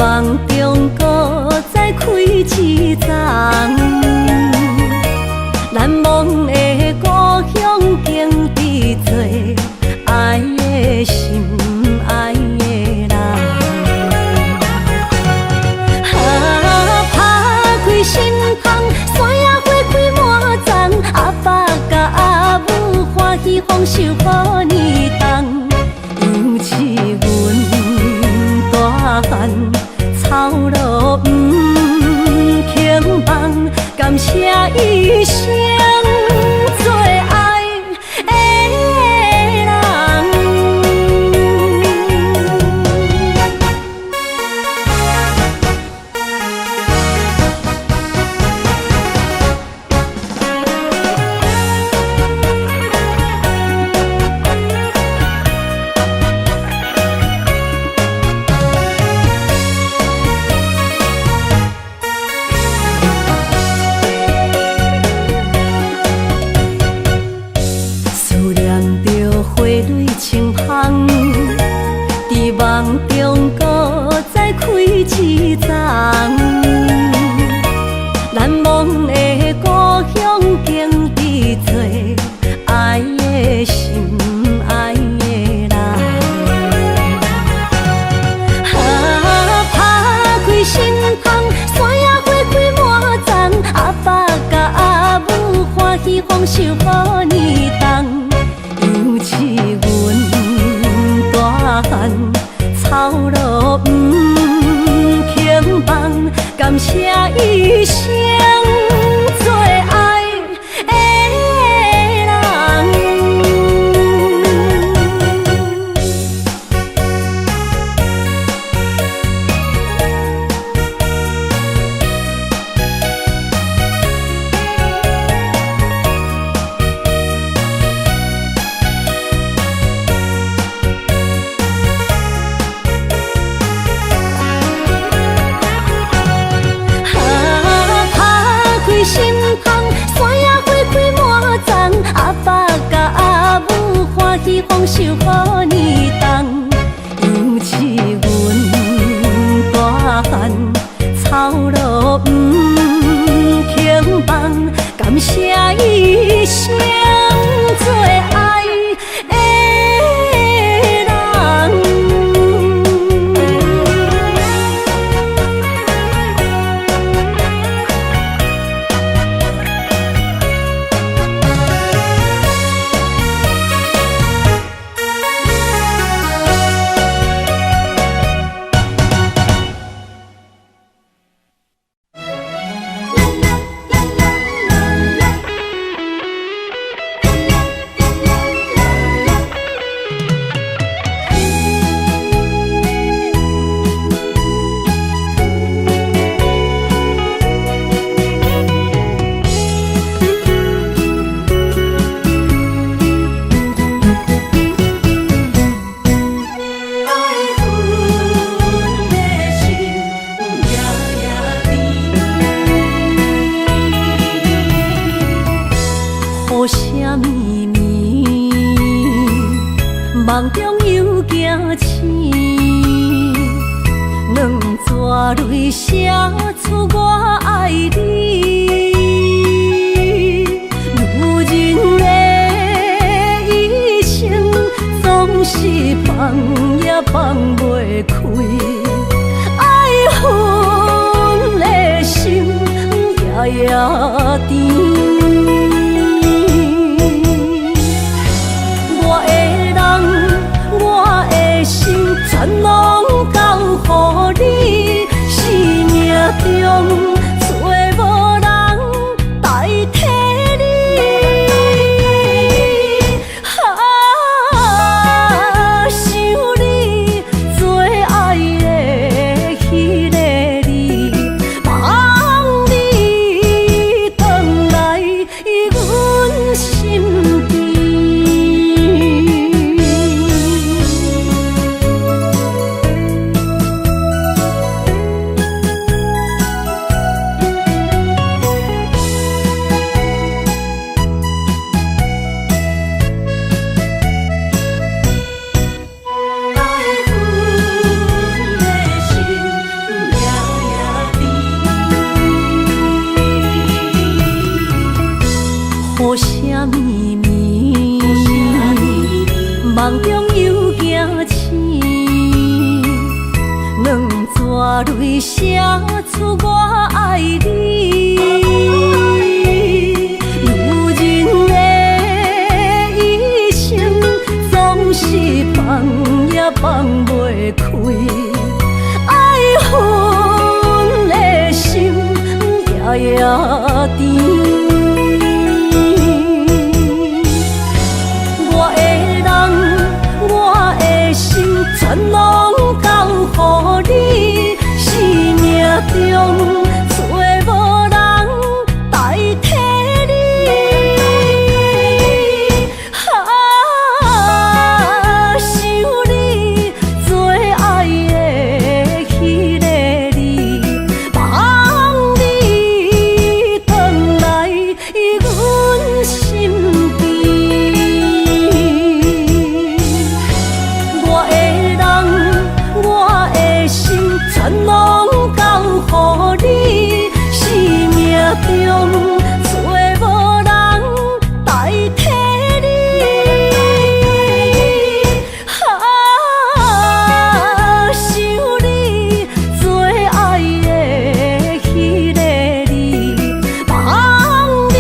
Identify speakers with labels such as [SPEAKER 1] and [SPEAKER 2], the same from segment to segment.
[SPEAKER 1] 梦中搁再开一丛，难忘的故乡经历做爱的心爱的人。打开心窗，山野花开满丛，阿爸甲阿母欢喜丰收好年冬，扬起阮大汉草路不轻放，感谢一生做爱的人。思念着花蕊清香，伫梦中搁再开一丛，难忘的故乡经历做爱的心爱的人。打开心窗，山野花开满丛，阿爸甲阿母欢喜丰收好年冬，扬起阮大汉草路不轻放，感谢一生做爱的人。心窗，山野花开满丛，阿爸甲阿母欢喜丰收好年冬，扬起阮大汉草路不轻放，感谢一生做爱的人。雨声绵绵，梦中又惊醒，两纸泪写出我爱你。女人的一生总是放也放袂开，爱恨的心夜夜甜。我的心全拢交予你，生命中找无人代替你。想你做爱的迄个你，望你回来阮身边。泪写出我爱你。女人的一生总是放也放袂开，爱恨的心夜夜甜。我的人，我的心，全拢交予你，生命中找无人代替你。想你做爱的迄个你，望你回来阮身边。我的人，我的心，全拢交予你，生命中找无人代替你。想你做爱的迄个你，望你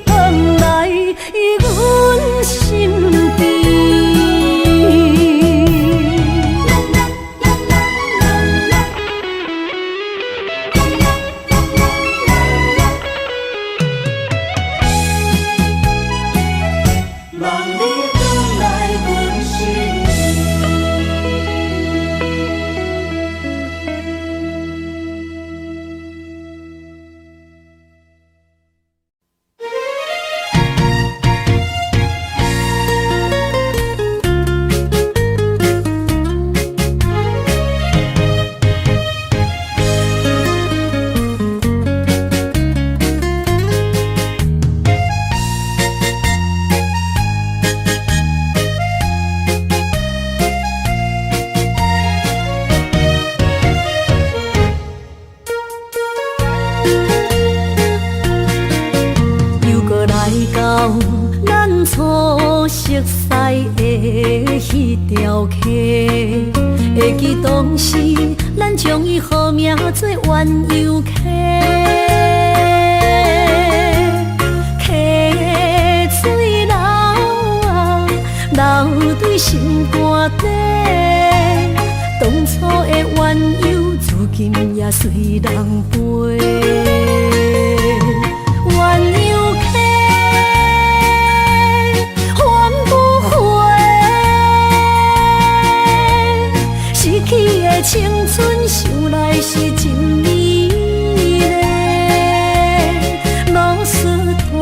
[SPEAKER 1] 回来阮身边。又搁来到咱初熟悉的迄条溪，会记当时咱将伊号名做鸳鸯溪。溪水流啊流对心肝底，当初的鸳鸯，如今也随人飞。鸳鸯溪，换不回，失去的青春，想来是真美丽。老师徒，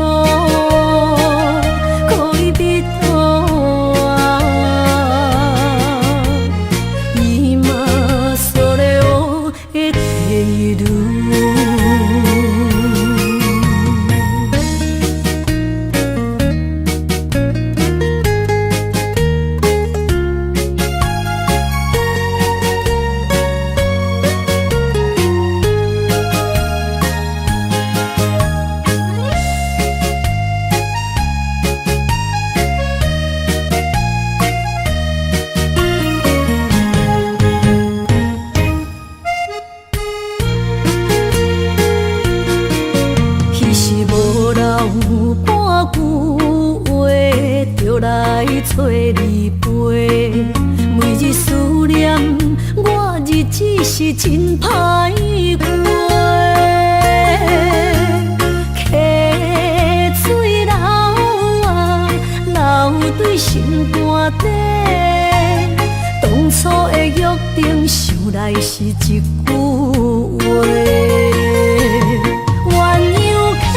[SPEAKER 1] 可以别拖，伊嘛所了的地路。彼时无留半句话，就来找你陪。每日思念，我日子是真歹过。溪水流啊流对心肝底，当初的约定，想来是一句话。鸳鸯溪，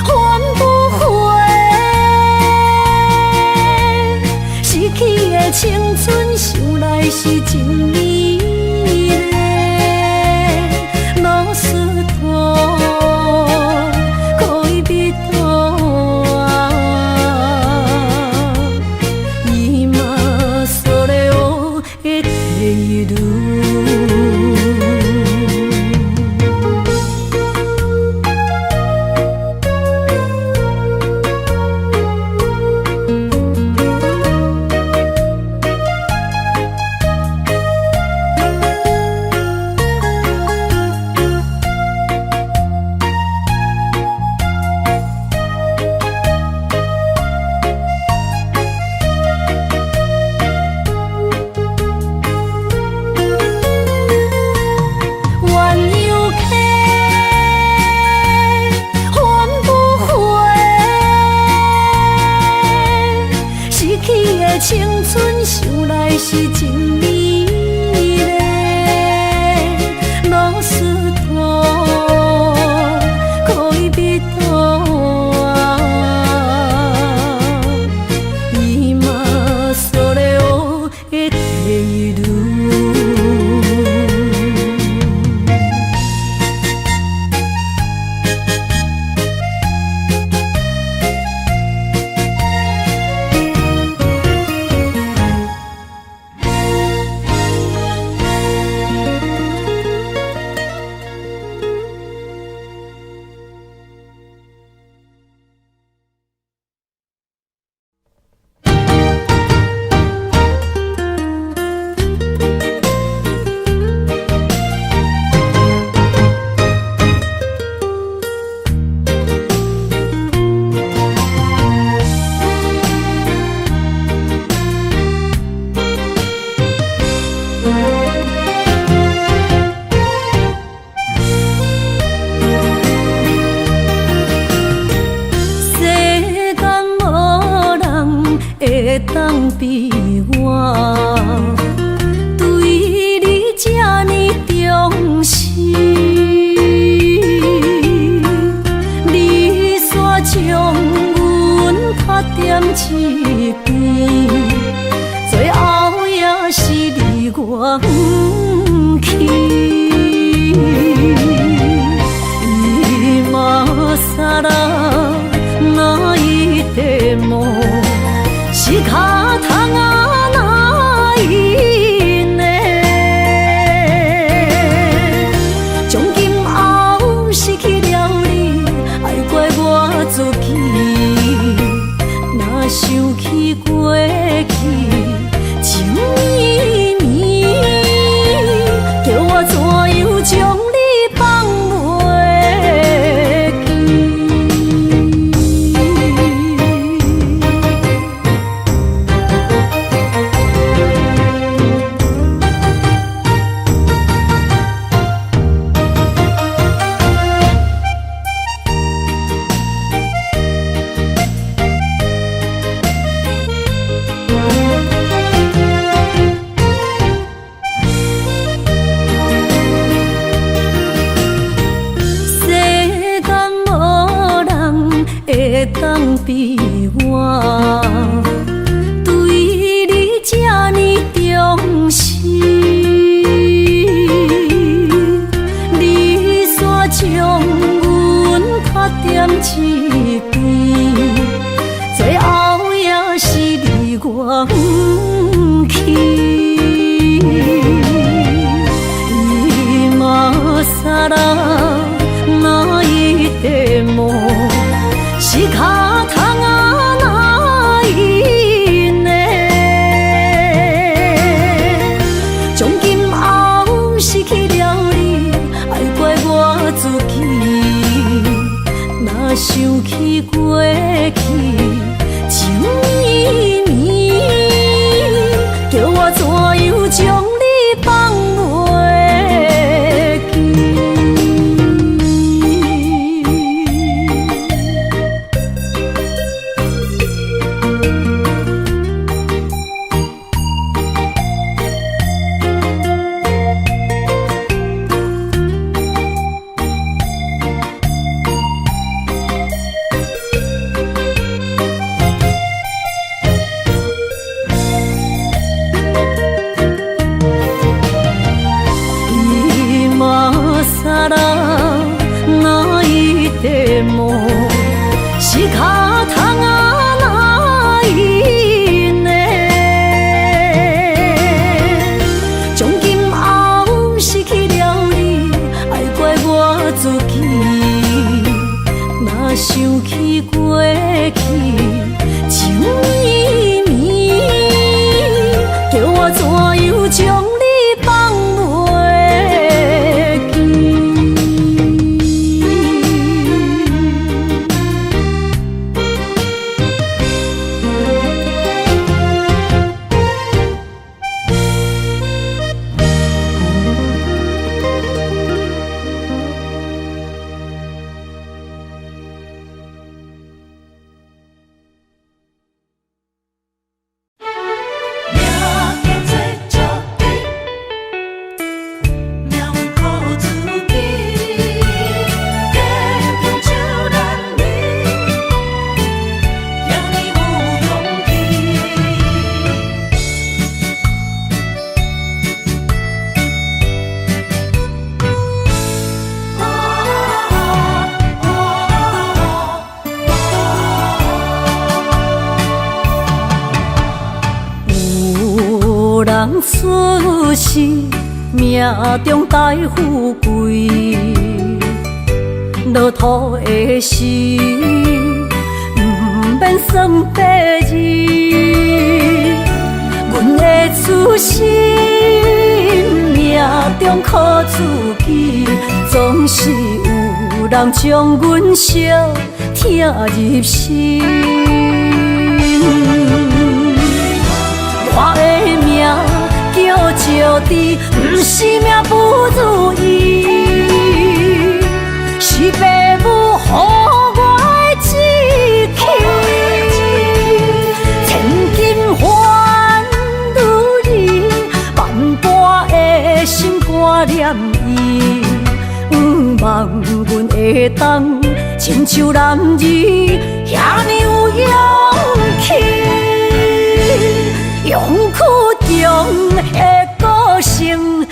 [SPEAKER 1] 换不回，失去的青春，想来是真美丽。老师徒，可以别拖，伊嘛所了的地路。会当比我对你这呢重视，你煞将阮拍点一边，最后也是离我远去。今さら哪一点梦？是脚痛啊，哪一呢？从今后失去了你，爱怪我自己。若想起过去，情绵绵，叫我怎样将你放袂记？会当比我对你这呢重视，你煞将阮拍点一边，最后也是离我远去。今さら哪一点梦？是脚痛啊，哪一呢？从今后失去了你，爱怪我自己。若想起过去，情绵绵，叫我怎样将你放袂记？哪一点梦？是脚痛啊，哪一呢？从今后失去了你，爱怪我自己。若想起过去，情绵绵，叫我怎样将你放袂记？人出世，命中带富贵，落土的时，不免算白字。阮的出身，命中靠自己，总是有人将阮惜听入心。我的命叫招致，不是命不如意，是父母予我的志气。千金换如意，万般的心挂念伊。望阮会当亲像男儿遐尼有勇气，勇气中的个性赢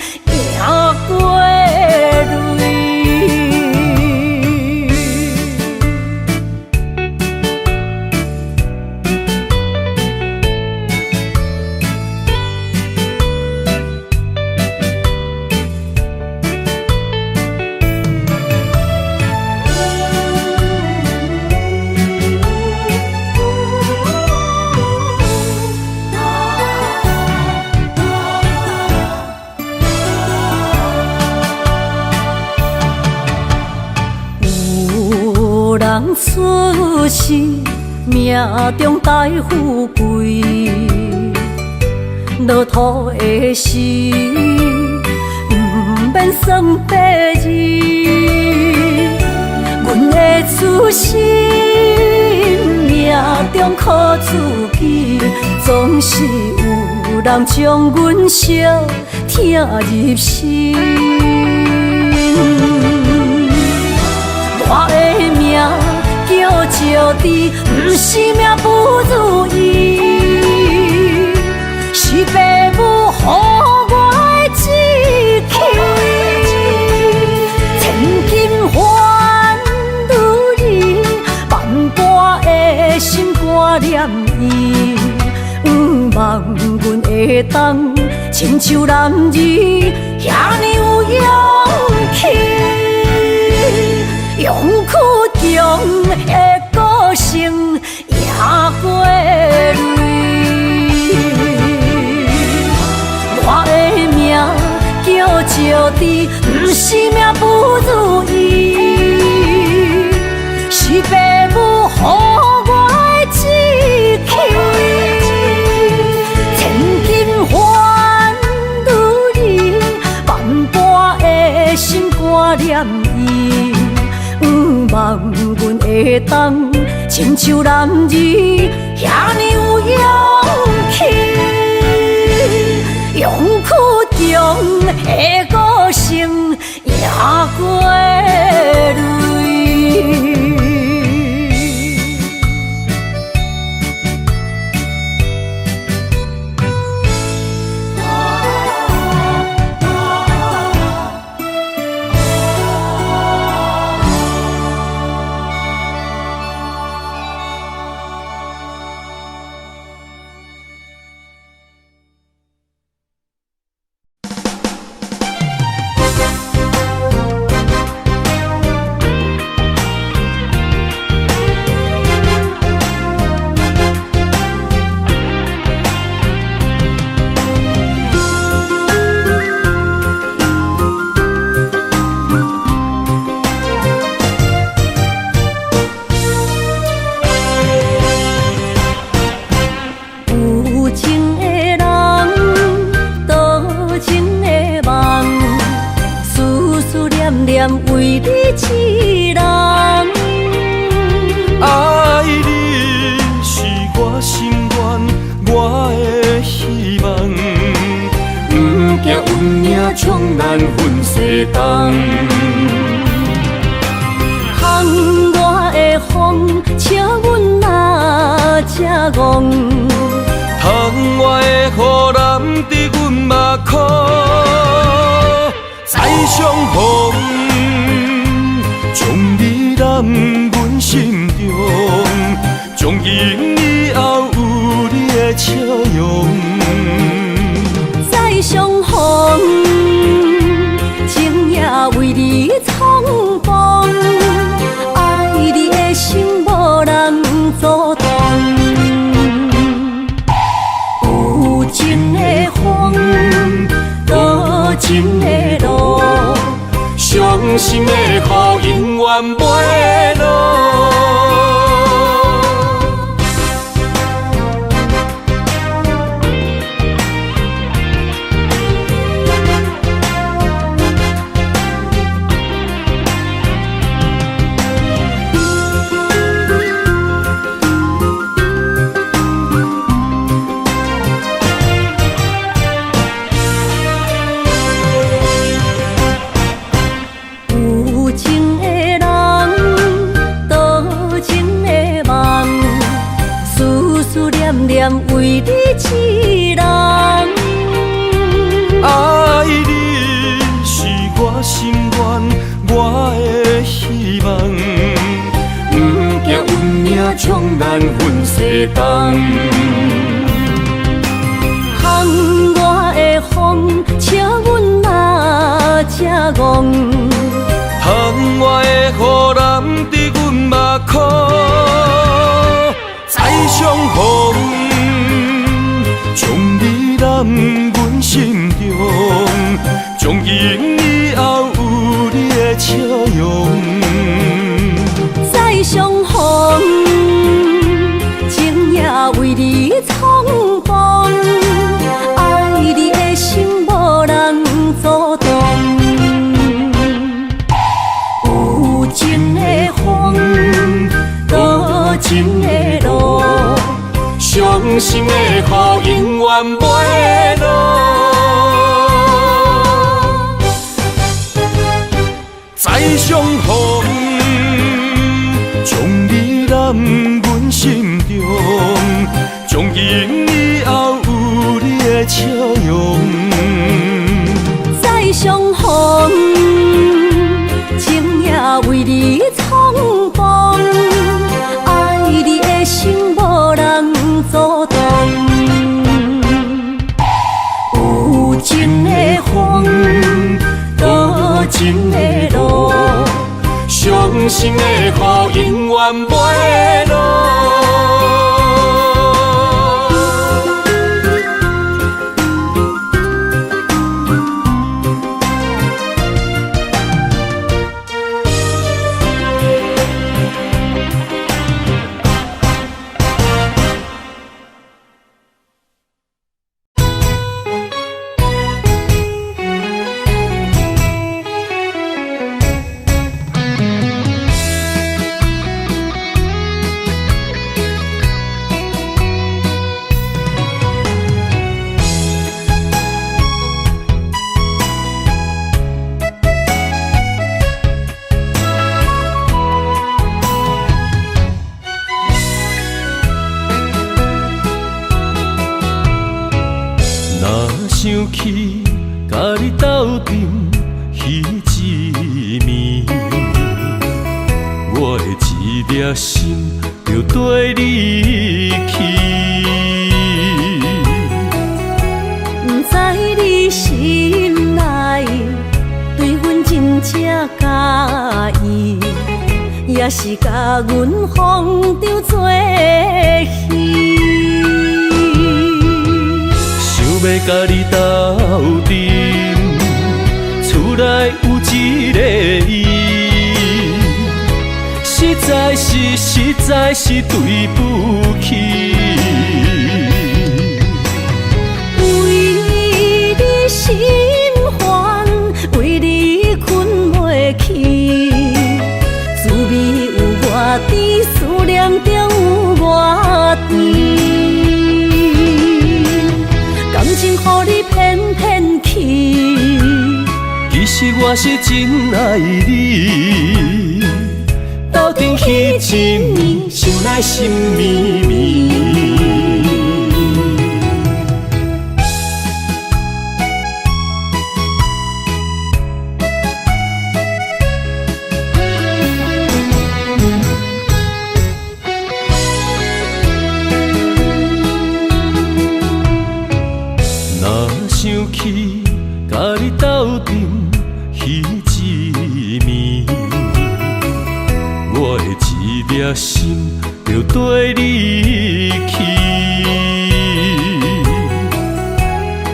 [SPEAKER 1] 过泪。人出世，命中带富贵，落土的时，不免算白字。阮的出身，命中靠自己，总是有人将阮惜听入心。我的命叫招致，不是命不如意，是父母予我的志气。千金换如意，万般的心挂念伊。望阮会当亲像男儿遐尼有勇气。勇气中的个性赢过泪。我的命叫招致，不是命不如意，是父母予我的志气。千金换如意，万般的心挂念伊。望阮会当亲像男儿遐尼有勇气，勇气中的个性赢过泪。为你一人，
[SPEAKER 2] 爱你是我心愿，我的希望。不惊运命冲咱分西东，
[SPEAKER 1] 窗外的风笑阮哪只戆，
[SPEAKER 2] 窗外的雨淋伫阮目眶，再相逢。将你揽阮心中，从今以后有你的笑容。
[SPEAKER 1] 再相逢，情也为你冲动，爱你的心无人阻挡。有情的风，多情的路。伤心的雨永远袂落。
[SPEAKER 2] 将难分世东。
[SPEAKER 1] 巷外的风，笑阮嘛才戆。
[SPEAKER 2] 巷外的雨淋伫阮目眶，再相逢，将你揽阮心中，从今以后有你的笑容。
[SPEAKER 1] 再相逢，情也为你苍茫，爱你的心无人阻挡。有情的风，多情的路，伤心的雨永远袂落。
[SPEAKER 2] 再相逢，将你揽阮心中，从今以后有你的笑容。
[SPEAKER 1] 再相逢，情也为你苍茫，爱你的心无人阻挡。有情的风，多情的路，伤心的雨永远袂落。
[SPEAKER 2] 想起甲你斗阵彼一暝，我的一粒心就跟你去。
[SPEAKER 1] 不知你心内对阮真正介意，也是甲阮放张做戏。
[SPEAKER 2] 要甲你斗阵，厝内有一个伊，实在是对不起。
[SPEAKER 1] 为你心烦，为你困袂去，滋味有偌甜，思念就有偌甜。感情予你骗骗去，
[SPEAKER 2] 其实我是真爱你，斗阵彼一暝，想来心绵绵。想起甲你斗阵彼一暝，我的一粒心就跟你去。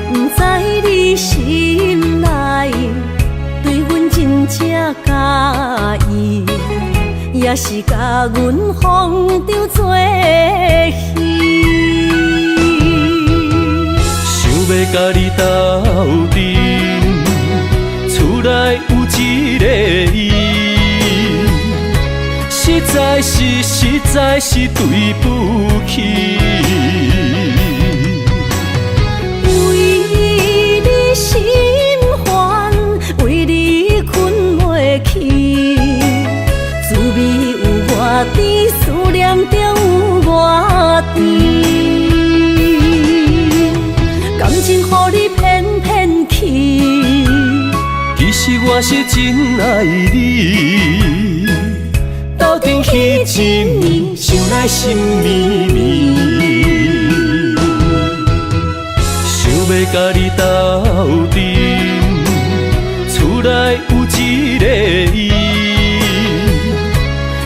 [SPEAKER 1] 不知你心内对阮真正介意，也是甲阮放张做戏。
[SPEAKER 2] 要甲你斗阵，厝内有一个伊，实在是对不起。
[SPEAKER 1] 为你心烦，为你困袂去，滋味有偌甜，思念就有偌甜。感情予你骗骗去，
[SPEAKER 2] 其实我是真爱你，斗斗阵彼一年，想来心绵绵。想要甲你斗阵，厝内有一个伊，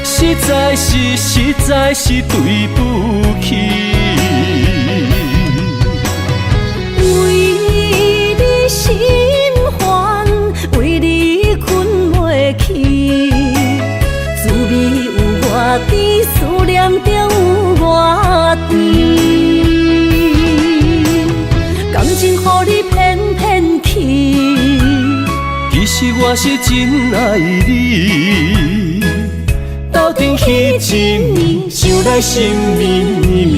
[SPEAKER 2] 实在是对不起。
[SPEAKER 1] 为你心烦，为你困袂去，滋味有偌甜，思念就有偌甜。感情予你骗骗去，
[SPEAKER 2] 其实我是真爱你，斗阵彼一年，想来心绵绵。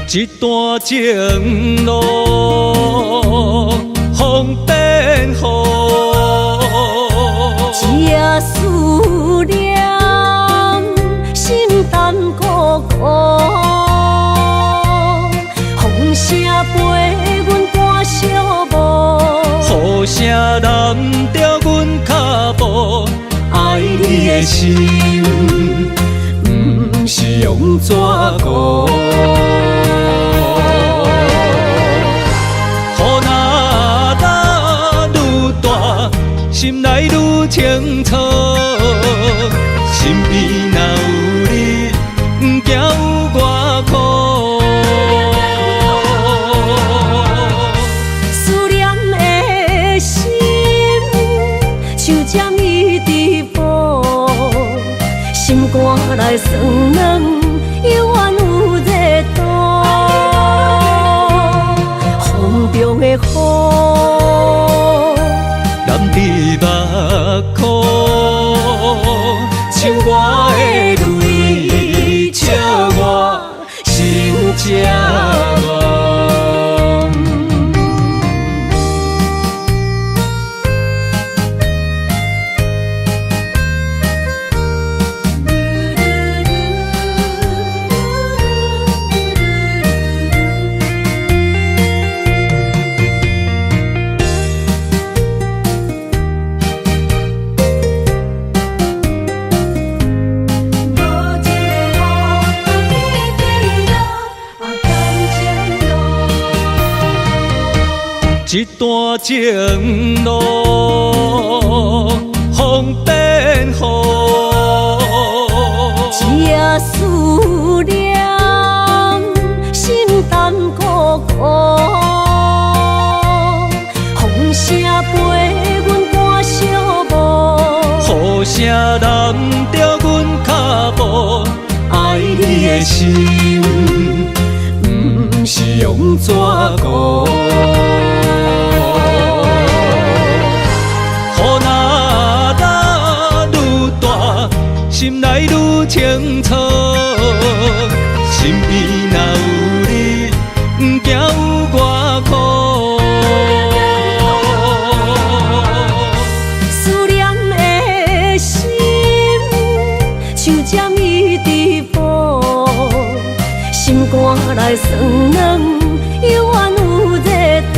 [SPEAKER 2] 一段情路，风变雨，
[SPEAKER 1] 这思念心淡孤孤，风声陪阮赶小步，
[SPEAKER 2] 雨声淋着阮脚步，爱你的心，不是用纸糊。心内愈清楚，心边若有你，不惊有我苦。
[SPEAKER 1] 思念的心，像针伊直补，心肝内酸软，犹原有热度。风中的雨，
[SPEAKER 2] 染伫目眶，像我的泪，笑我心这乱。一段情路，风变雨，
[SPEAKER 1] 这思念心淡孤孤，风声陪阮赶小步，
[SPEAKER 2] 雨声淋着阮脚步，爱你的心，不是用纸糊。心内愈清楚，心边若有你，不惊有我苦。
[SPEAKER 1] 思念的心，像针伊直补，心肝内酸软，犹原有热度。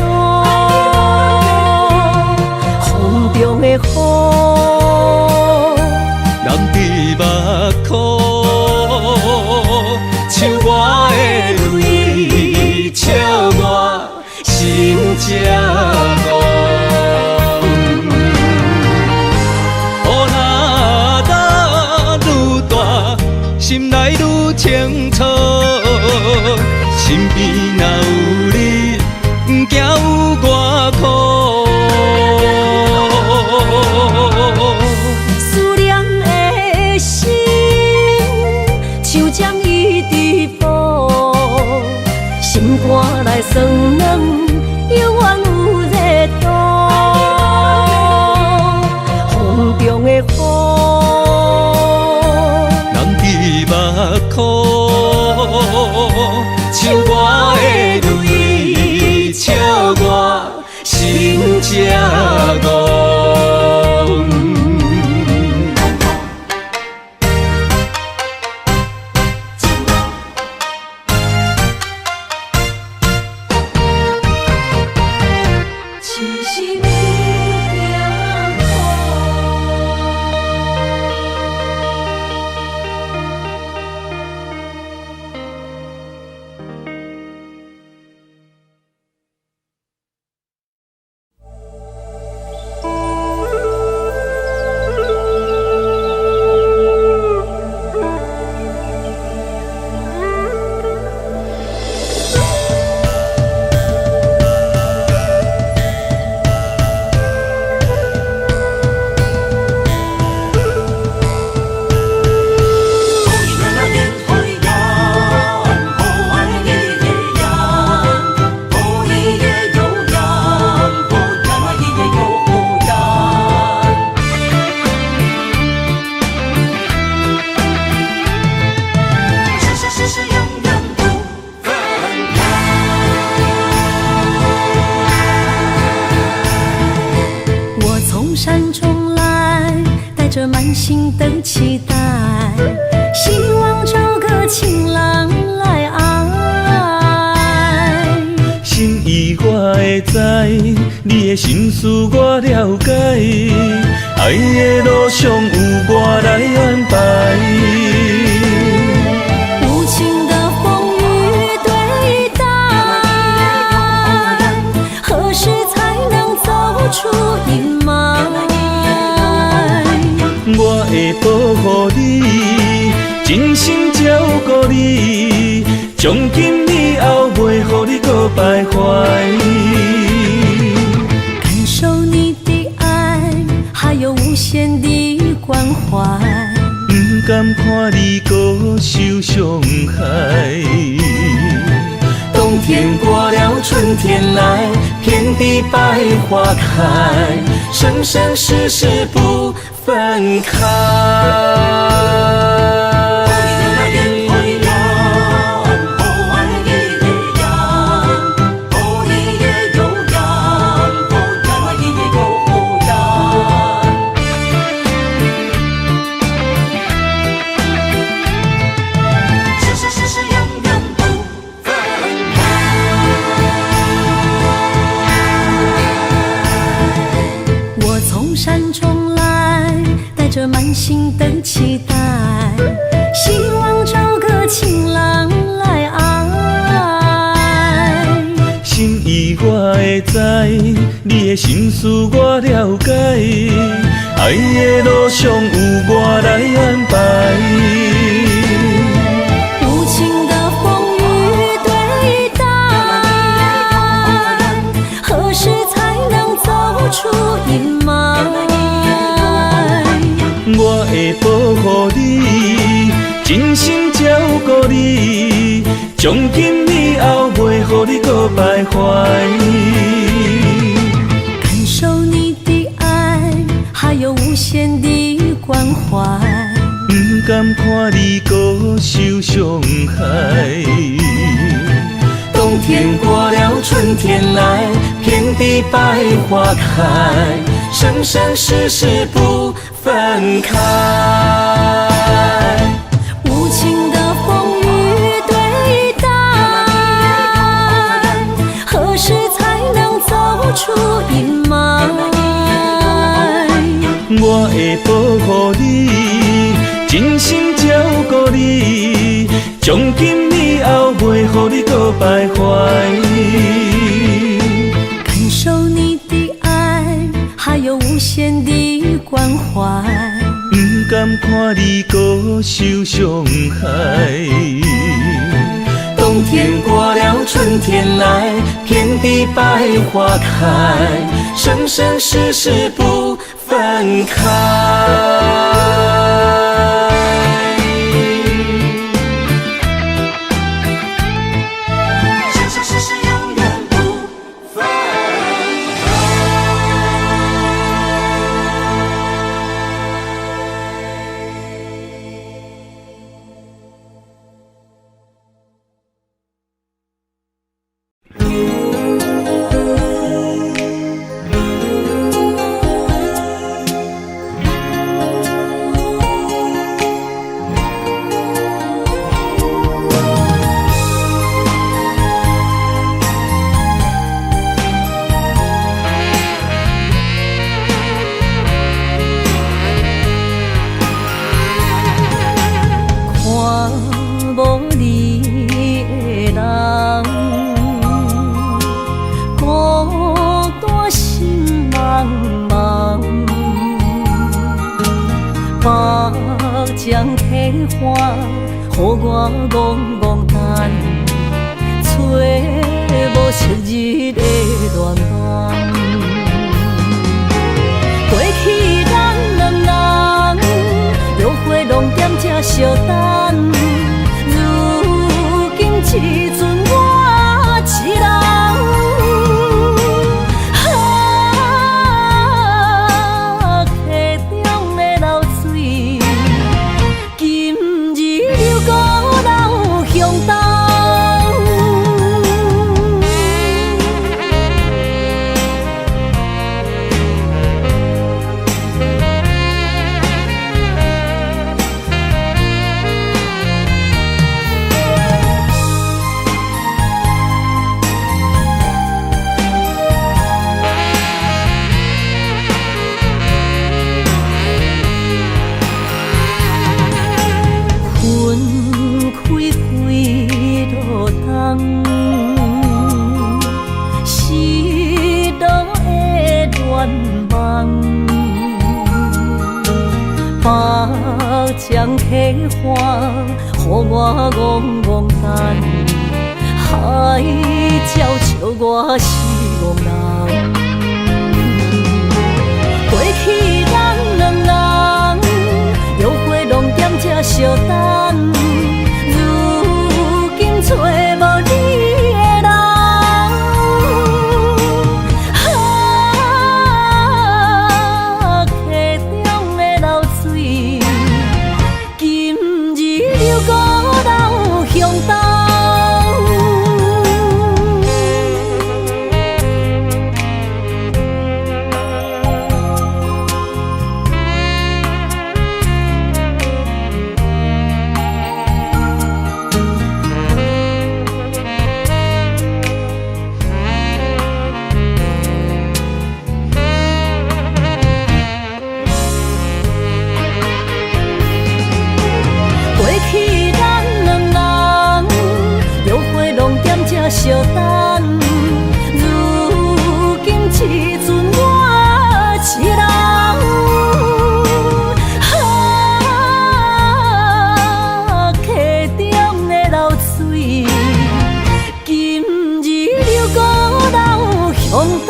[SPEAKER 1] 着满心的期待，希望找个情郎来爱。
[SPEAKER 2] 心意我会知，你的心思我了解，爱的路上有我来安排。
[SPEAKER 1] 无情的风雨对待，何时才能走出阴霾？
[SPEAKER 2] 我会保护你，真心照顾你，从今以后袂予你搁徘徊。
[SPEAKER 1] 感受你的爱，还有无限的关怀，
[SPEAKER 2] 不甘看你搁受伤害。冬天过了，春天来，遍地百花开，生生世世不分开。
[SPEAKER 1] 山中来，带着满心的期待，希望找个情郎来爱。
[SPEAKER 2] 心意我会知，你的心思我了解，爱的路上有我来安排。
[SPEAKER 1] 无情的风雨对待，何时才能走出阴霾？
[SPEAKER 2] 我会保护你，真心照顾你，从今以后袂予你搁徘徊。
[SPEAKER 1] 感受你的爱，还有无限的关怀，
[SPEAKER 2] 不甘看你搁受伤害。冬天过了，春天来，遍地百花开，生生世世不分开。
[SPEAKER 1] 无情的风雨对待，何时才能走出阴霾？
[SPEAKER 2] 我会保护你，真心照顾你，从今以后袂予你搁徘徊。
[SPEAKER 1] 感受你的爱，还有无限的关怀，
[SPEAKER 2] 不甘看你搁受伤害。冬天过了，春天来，遍地百花开，生生世世不分开。
[SPEAKER 1] 将体花，予我戆戆等，找无昔日的恋梦。过去咱两人，约会拢踮这相等，如今只剩我一人。将客花，予我戆戆等，海鸟笑我是憨人。过去咱两人约会拢踮这相等，如今找无你。相等，如今只剩我一人。客中的流水，今日又孤老向东。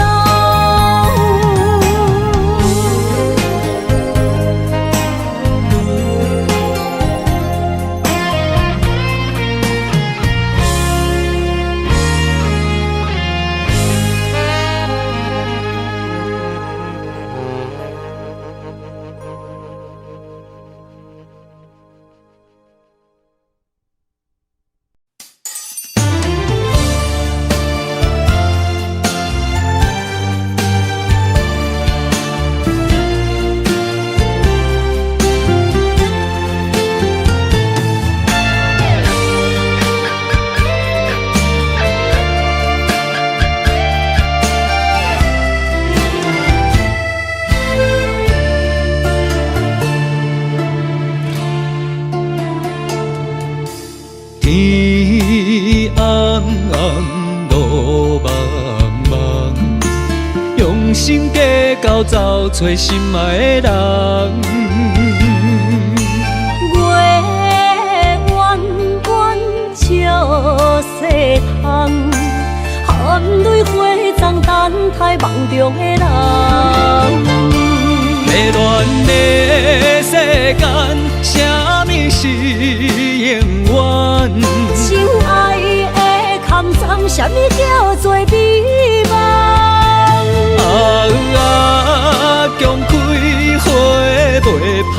[SPEAKER 2] 天红红，路茫茫，用心计较找找心爱的人。
[SPEAKER 1] 月弯弯照西窗，含泪花丛等待梦中的人。
[SPEAKER 2] 迷乱的世间，啥物是永远？
[SPEAKER 1] 心爱的空藏，啥物叫做美梦？
[SPEAKER 2] 强开花袂芳。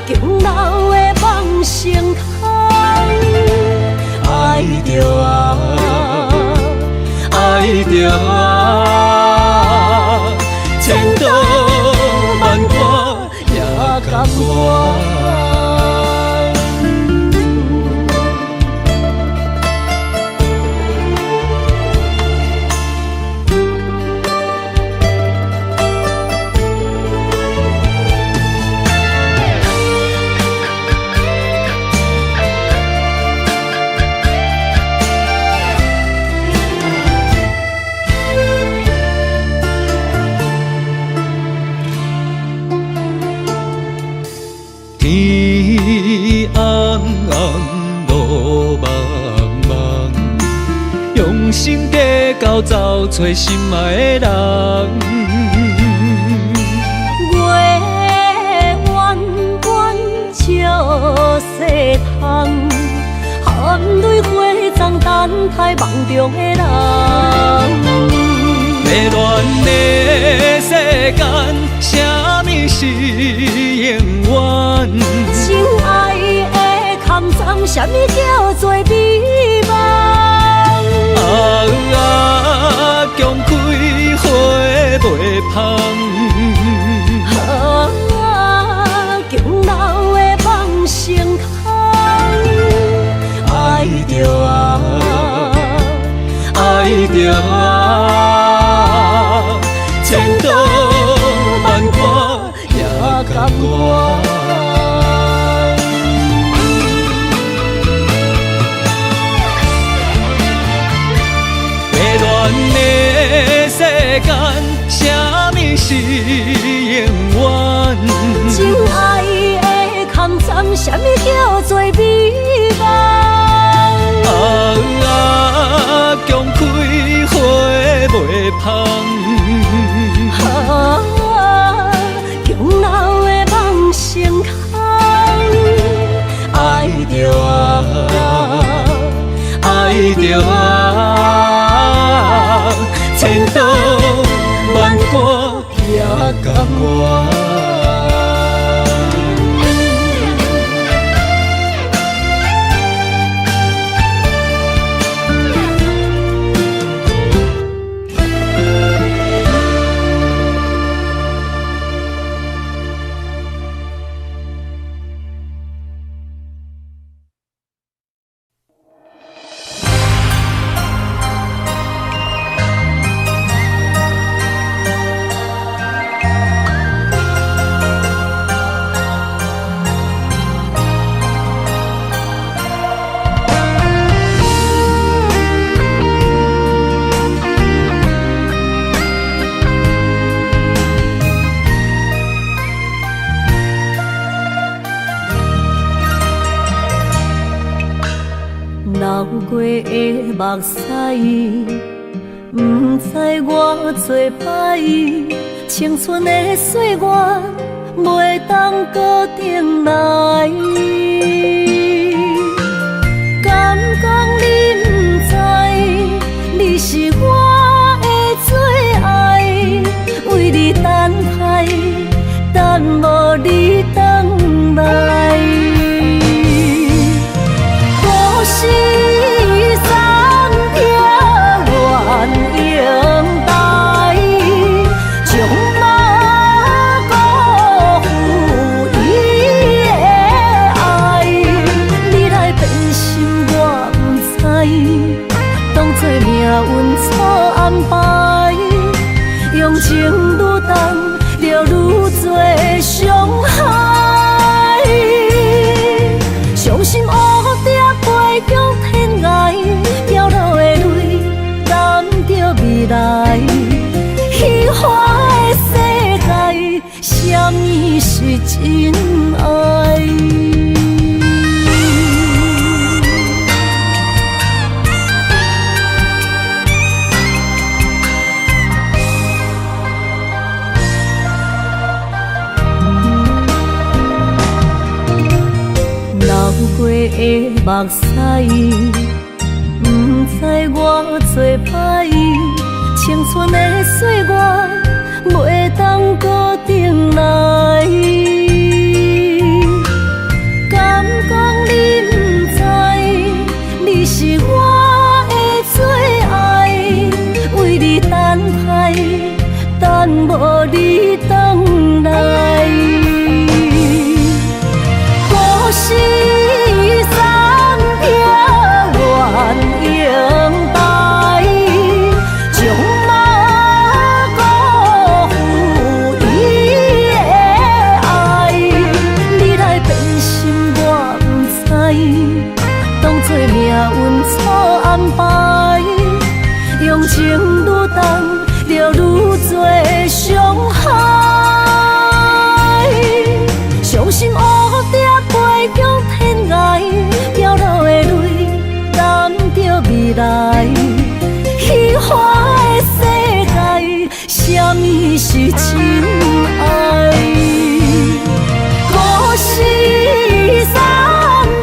[SPEAKER 1] 强留的梦成空，爱着爱着千刀万剐也甘愿。
[SPEAKER 2] 天红红，路茫茫，用心计较找找心爱的人。
[SPEAKER 1] 月弯弯照西窗，含泪花丛等待梦中的人。
[SPEAKER 2] 迷乱的世间，啥物是永远？
[SPEAKER 1] 心爱的空藏，啥物叫做美梦？
[SPEAKER 2] 强开花袂芳。
[SPEAKER 1] 强留的梦成空，爱着爱着千刀万剐也甘愿。
[SPEAKER 2] 香。
[SPEAKER 1] 强闹的梦成空，爱着爱着前途万歌行甘愿。流过的目屎，不知我做摆，青春的岁月袂当搁重来。敢讲你不知，你是我的最爱，为你等待，等无你回来。是三条原永带，将马辜负伊的爱。你来变心我不知，当作命运错安排，用情愈重，就愈多伤害。伤心黑飞向天涯，飘落的泪，等着未来。虚幻的世界，什么是真爱？过的目屎，不知我做摆，青春的岁月袂当搁重来。敢讲你不知，你是我的最爱，为你等待，等无你回来。故事三条原永带，将马辜负伊的爱。你来变心我不知，当作命运错安排，用情愈重，就愈多伤害。伤心黑飞向天涯，飘落的泪，等着未来。虚幻的世界，什么是真爱？故事三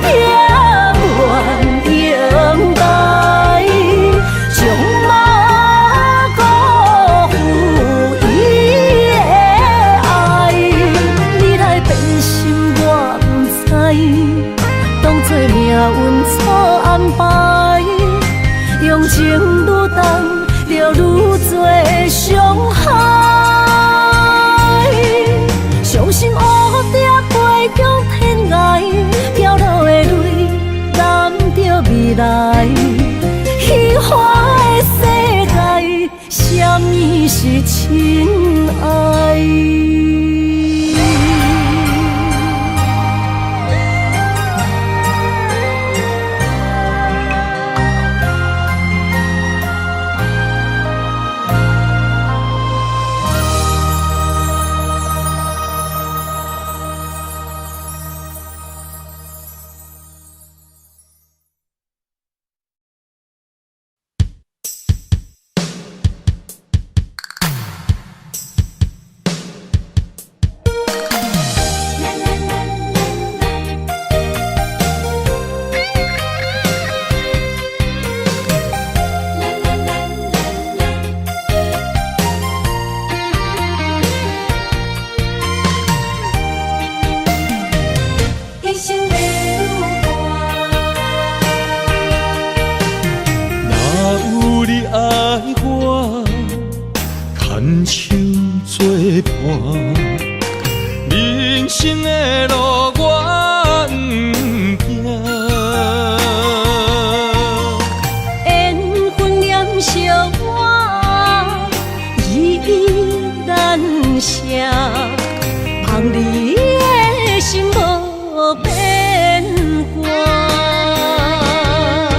[SPEAKER 1] 条原永带，将马辜负伊的爱。你来变心我不知，当作命运错安排，用情愈重，就愈多伤害。伤心黑飞向天涯，飘落的泪，等着未来。虚幻的世界，什么是真爱？声，望你的心无变卦。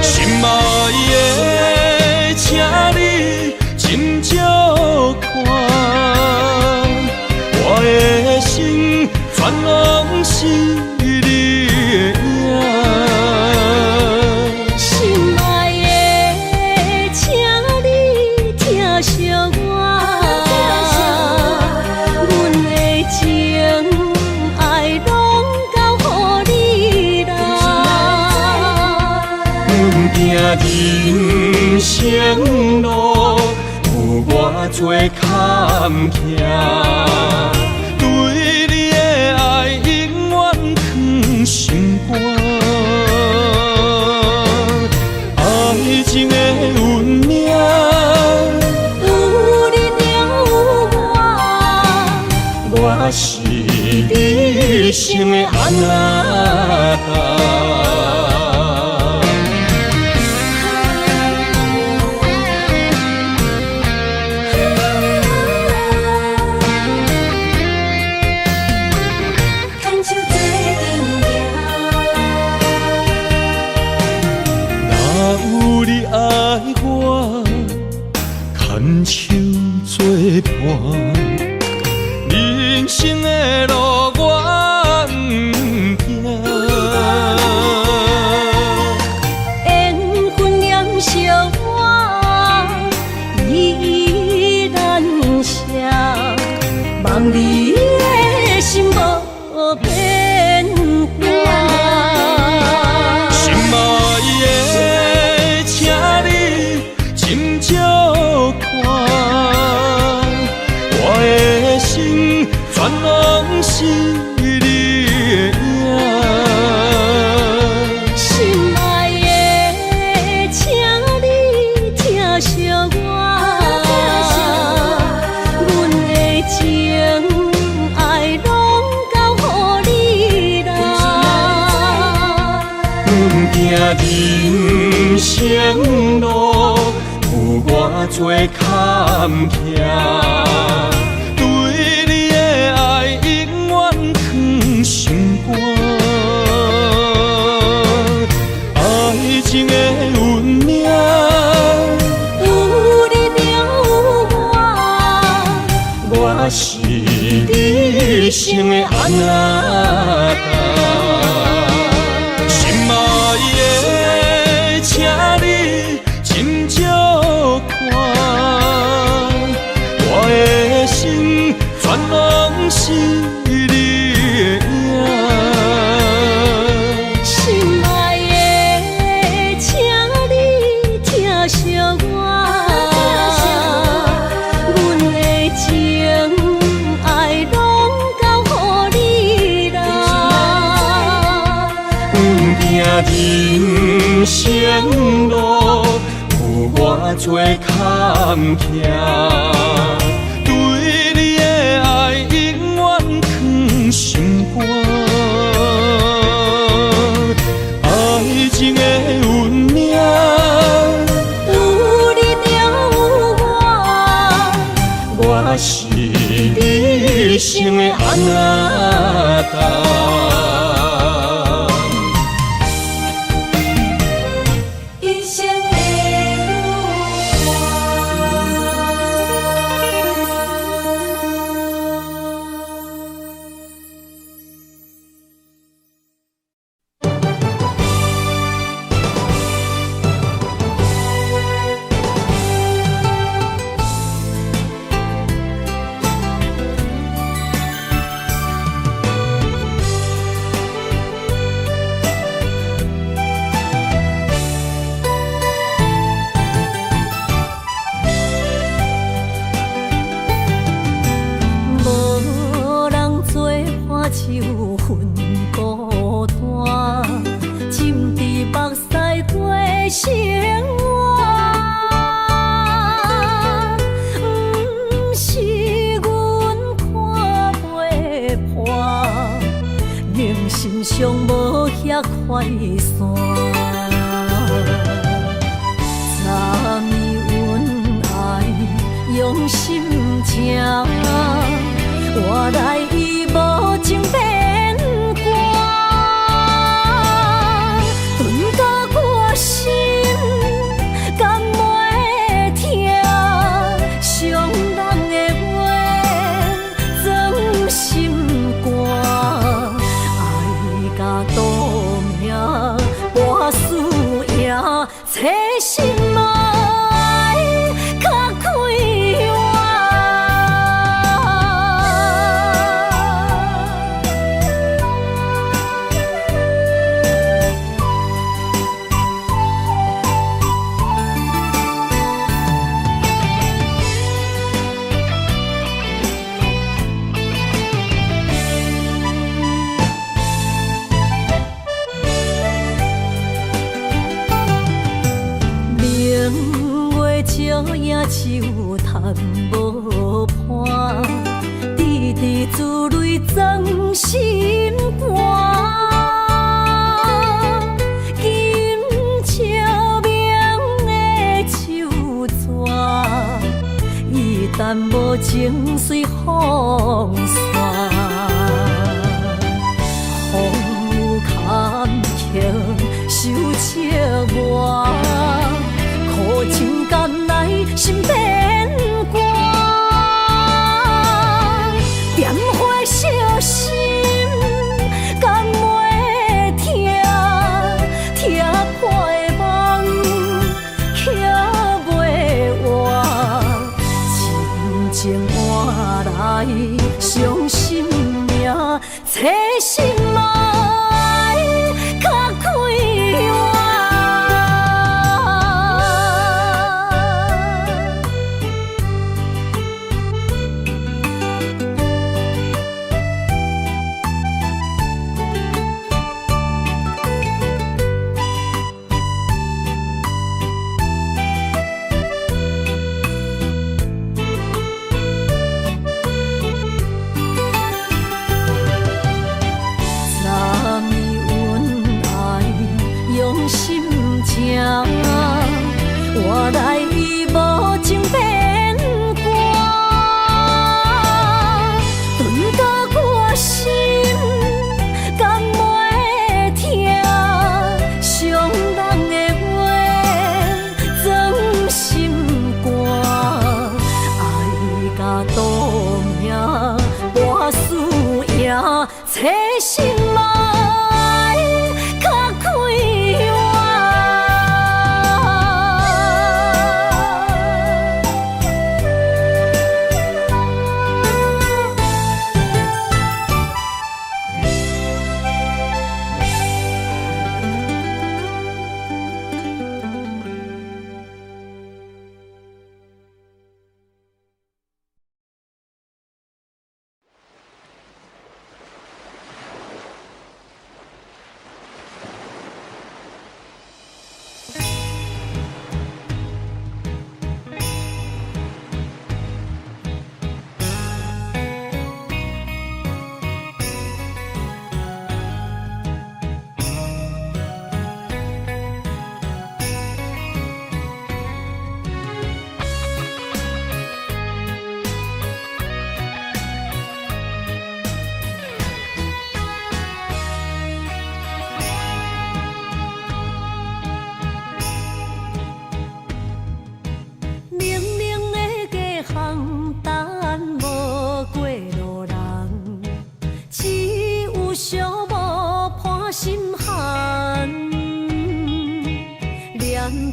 [SPEAKER 2] 心爱的，请你斟酌看，我的心全拢是你的影。
[SPEAKER 1] 心爱的，请你疼惜我，阮的情爱拢交予你啦。
[SPEAKER 2] 阮行人生路有偌多坎坷，对你的爱永远藏心肝。爱情的运命，
[SPEAKER 1] 有你才有我，
[SPEAKER 2] 我是你生的安那达。若有你爱我，牵手作伴，人生的路我不惊。
[SPEAKER 1] 缘分念惜我，依然写，望你的心无变卦。
[SPEAKER 2] 心爱的，请你斟酌看，我的心全拢是你的影。
[SPEAKER 1] 心爱的，请你疼惜我，阮的情爱拢交予你啦。
[SPEAKER 2] 阮行人生路有偌多坎坷，对你的爱永远藏心肝。爱情的运命，
[SPEAKER 1] 有你才有我，
[SPEAKER 2] 我是你生的安那达。心爱的，请你斟酌看，我的心全拢是你的影。
[SPEAKER 1] 心爱的，请你疼惜我，阮的情爱拢交予你啦。
[SPEAKER 2] 阮行人生路有偌多坎坷，对你的爱永远藏心肝。爱情的运命，
[SPEAKER 1] 有你才有我，
[SPEAKER 2] 我是你生的安那达。
[SPEAKER 1] 一生的无人做伴手分孤单，浸伫目屎过生活。不是阮看袂破，硬心上无遐快散。昨暝阮爱用心情。我来伊无情变卦，吞到我心，敢袂听伤人的话，装心肝，爱甲度命，我输赢，找心爱较快活。照影树潭无伴，滴滴珠泪装心肝。金笑明的手纸，伊淡无情随风散。风雨坎坷，受折磨。苦情甘来，心变卦，点火烧心，敢袂听，听破的梦，捡袂活，真情换来伤心命，找心爱较快活。我来伊无情变卦，吞到我心，敢袂听伤人的话，装心肝，爱甲度命，我输赢，找心爱较快活。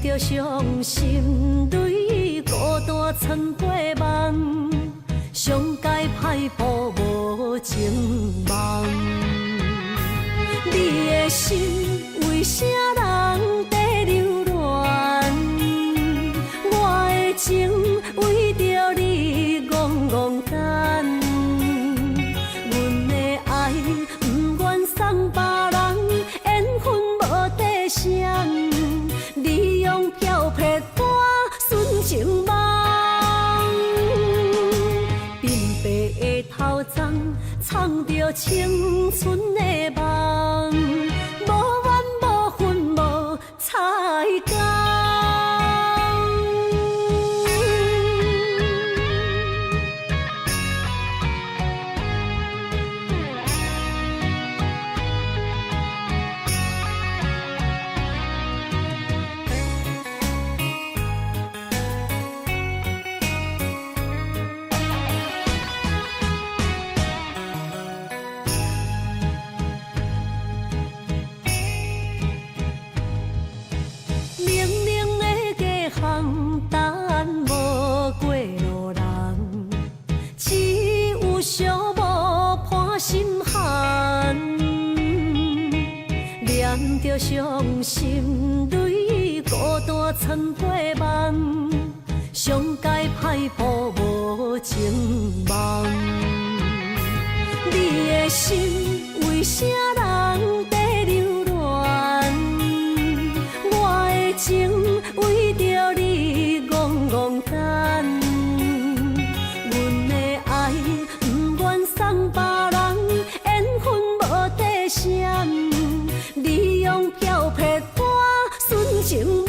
[SPEAKER 1] 着伤心泪，孤单藏过梦，上界歹步无情梦。你的心为啥人在流乱？我的情为着你戆戆干，阮的爱不愿送别人，缘分无底线。你用漂泊歌纯情梦，鬓白的头鬃藏着青春的梦，无怨无恨无彩工。心泪，孤单藏过梦，上界歹步无情梦。你的心为啥人在流乱？我的情为着你戆戆等，阮的爱不愿送别人，缘分无底线，你用漂泊我纯情梦。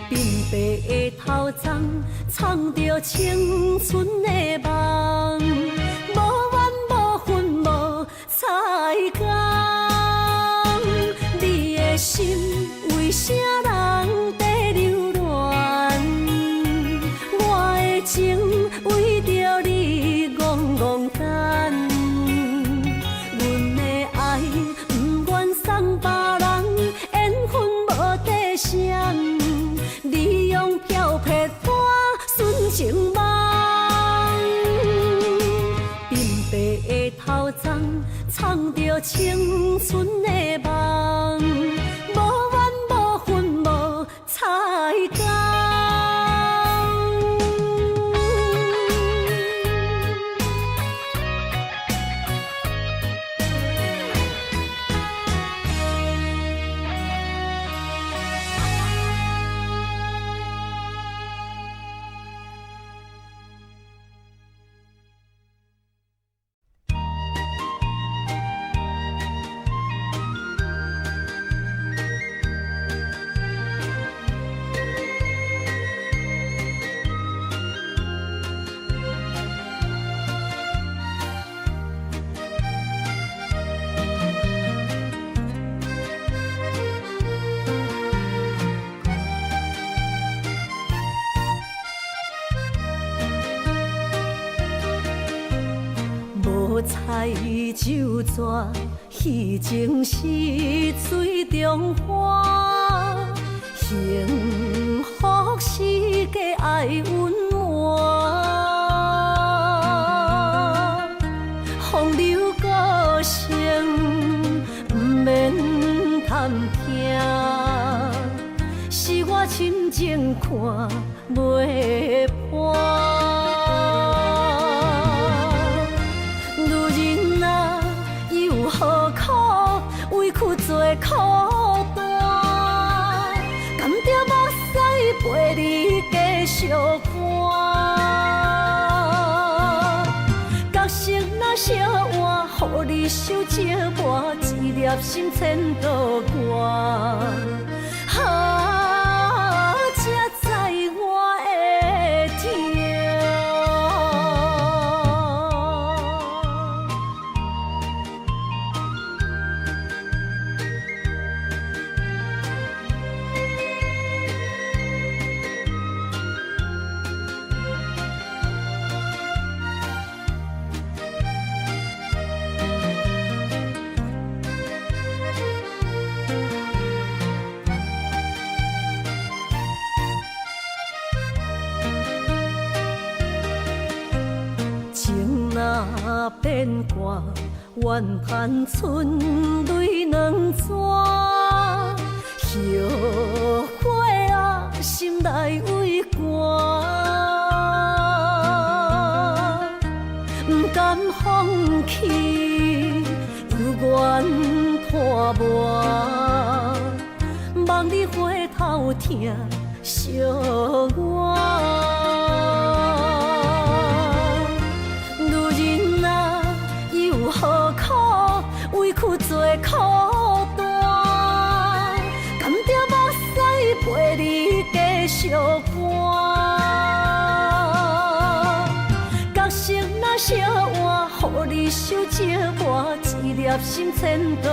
[SPEAKER 1] 鬢白的头鬃，藏着青春的梦，无怨无恨无彩工。你的心为啥人在流乱？我的情为着你戆戆等，阮的爱不愿送别人，缘分无底线，你用漂泊我纯情梦。鬢白的头鬃，藏着青春的梦，无怨无恨无彩工。无采酒泉，虚情是水中花。幸福是假爱温暖，风流歌声不免贪听，是我深情看袂破。何苦委屈做孤单？甘着目屎陪你继续看。角色若烧换，予你受折磨，一粒心千度寒。才知我的痛。若变卦，怨叹春泪两逝。后悔啊，心内为寒，不甘放弃，犹原拖磨，望你回头听惜我。何苦委屈做孤单？甘着目屎陪你继续看。角色若烧换，予你受折磨，一粒心千度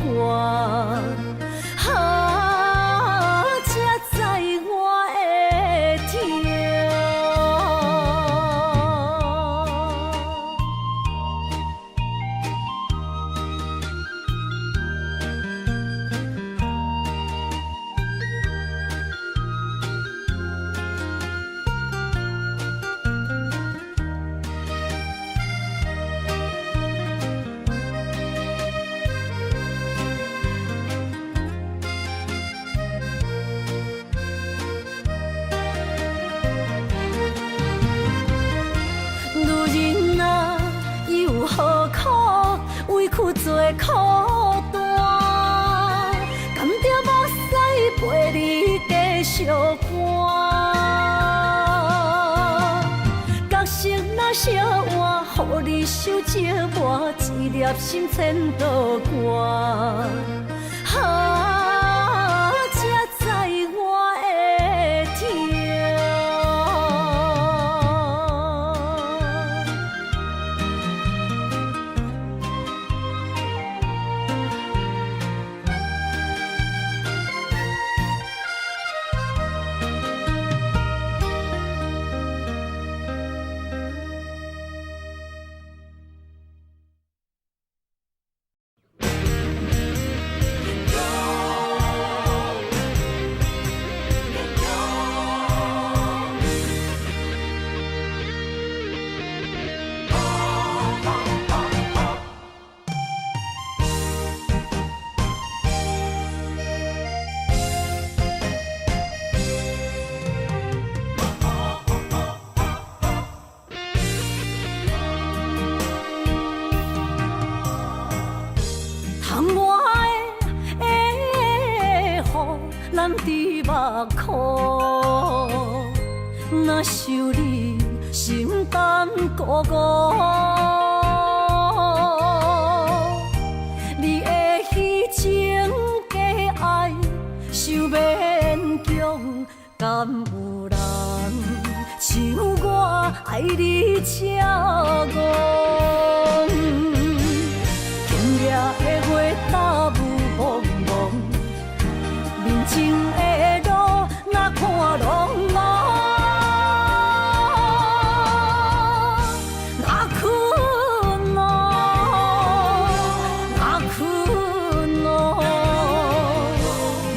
[SPEAKER 1] 寒。才知我的痛。孤单，甘着目屎陪你继续看。角色若烧换，予你受折磨，一粒心千道寒。才知我的痛。咱伫目眶，若想你心胆孤孤，你的虚情假爱受勉强，敢有人像我爱你这戆？今夜的月打雾蒙蒙。人情的路，哪看拢无，哪困咯，哪困咯，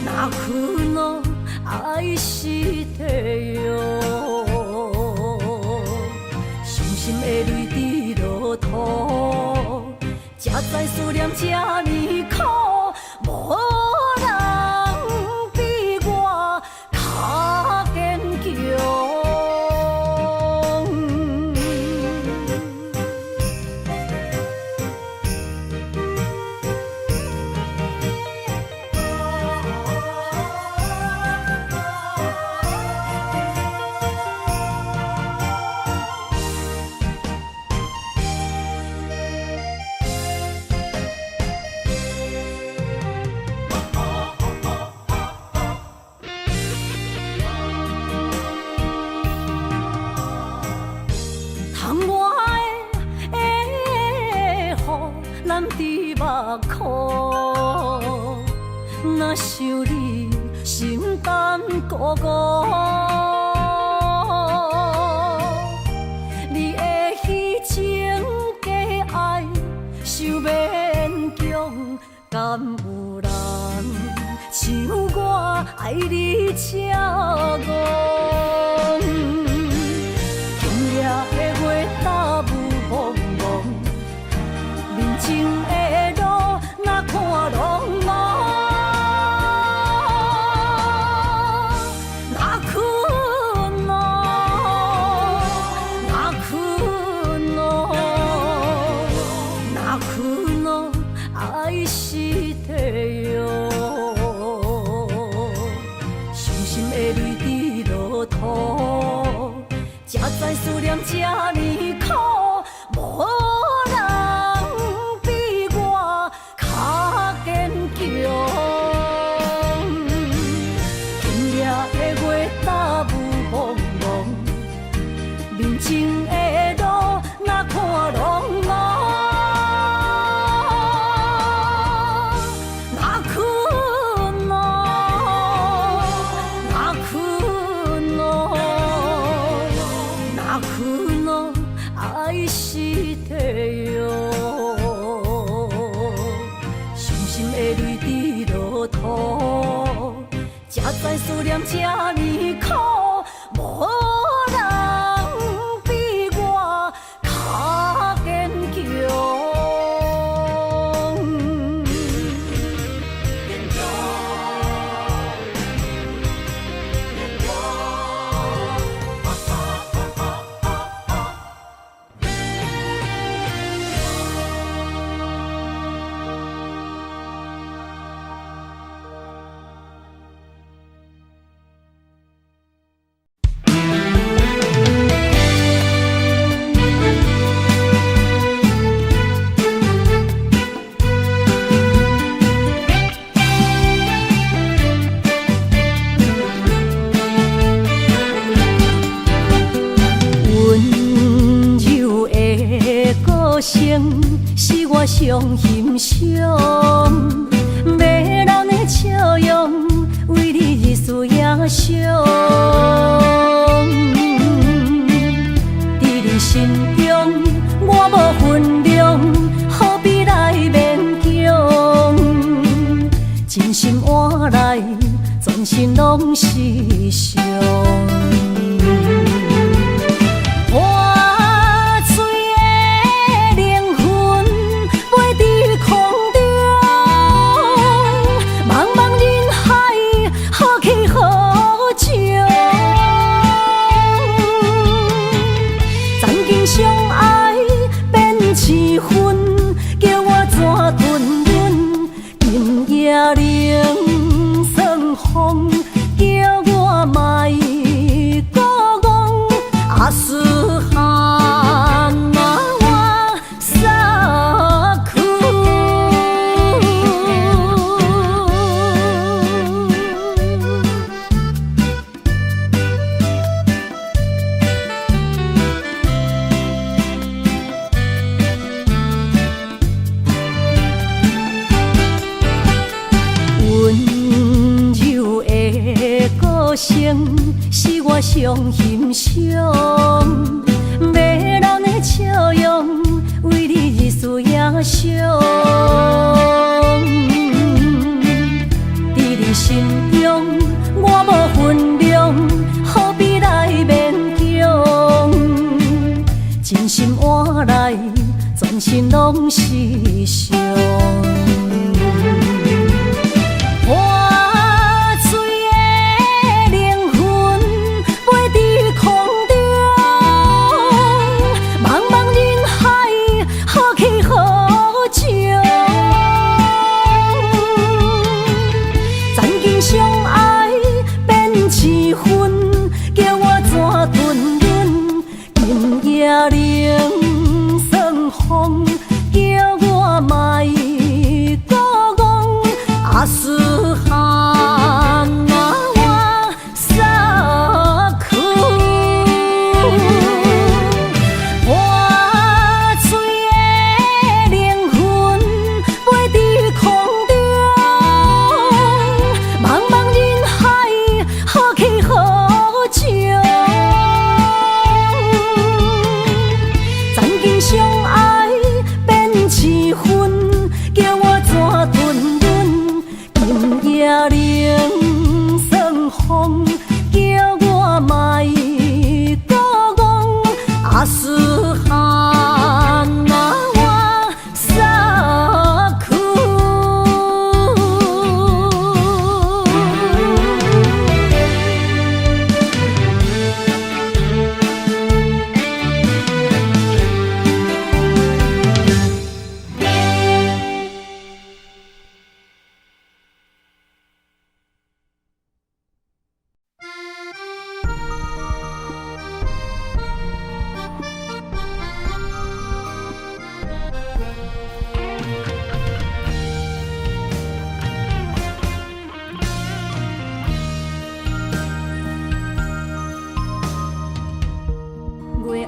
[SPEAKER 1] 哪困咯，爱是地哟。伤心的泪滴落土，才知思念这呢苦，无。咱伫目眶，若想你心胆孤孤，你的虚情假爱受勉强，敢有人像我爱你这戆？今夜的月打雾蒙蒙。人情的路，哪看拢无，哪困咯，哪困咯，哪困咯，爱是地哟。伤心的泪滴落土，才知思念这呢苦，无。今夜的月打雾蒙蒙，人情的路，哪看拢无，哪困咯，哪困咯，哪困咯，爱是地哟。的泪滴落土，才知思念这呢苦，无人比我较坚强。上欣赏，迷人的笑容，为你日思夜想。伫你心中，我无分量，何必来勉强？真心换来，全身拢是伤。是我上欣赏，迷人的笑容，为你日思夜想。伫你心中，我无分量，何必来勉强？真心换来，全身拢是伤。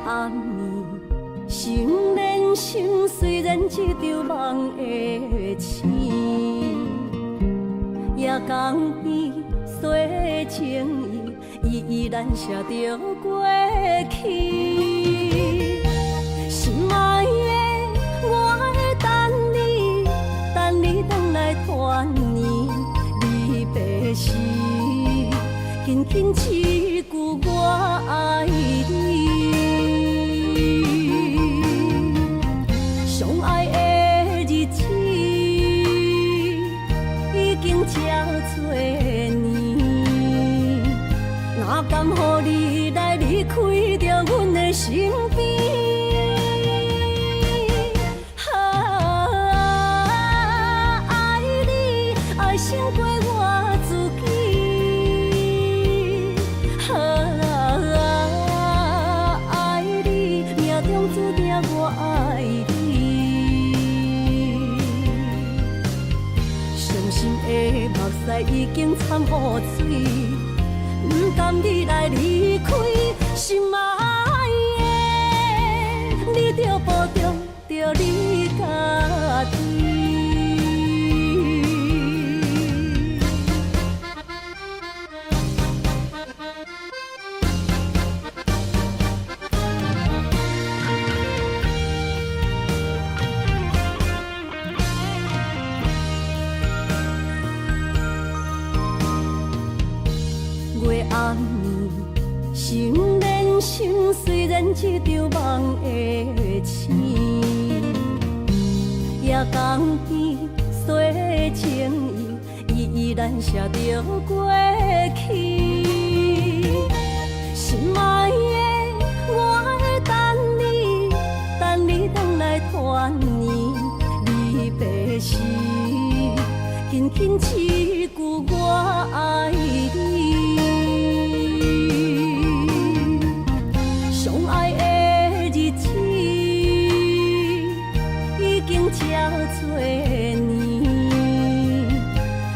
[SPEAKER 1] 暗暝，心连心，虽然一场梦的醒，夜江边洗情意，依然写着过去。心爱的，我会等你，等你回来团圆，离别时，轻轻一句我爱你。相爱的日子已经这多年，哪甘予你来离开着阮的身边？爱你爱胜过我自己，爱你命中注定我爱你。的目屎已经掺污水，不甘你来离开，心爱的，你着保重着你家己。虽然一场梦的醒，夜光边洗情意，依然写着过去。心爱的，我会等你回来团圆。离别时，轻轻一句我爱你。相爱的日子已经这多年，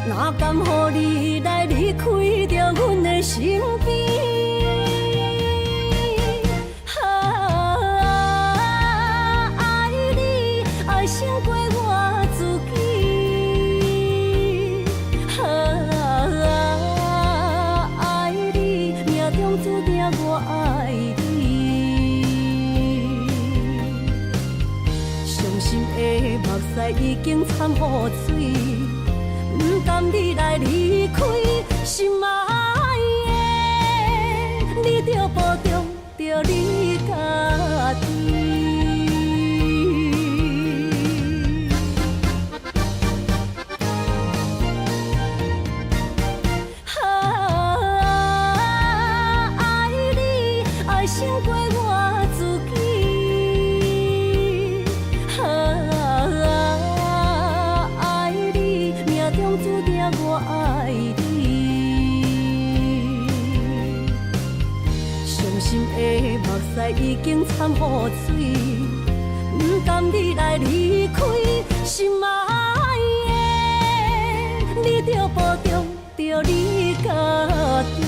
[SPEAKER 1] 哪甘予你来离开着阮的身边？爱你爱胜过我自己，爱你命中注定我爱你。伤心的目屎已经掺雨水，不甘你来离开，心爱的，你着保重着你家己。爱你爱胜过我自己，爱你命中注定我爱你。伤心的目屎已经掺雨水，不甘你来离开，心爱的，你着保重着你家己。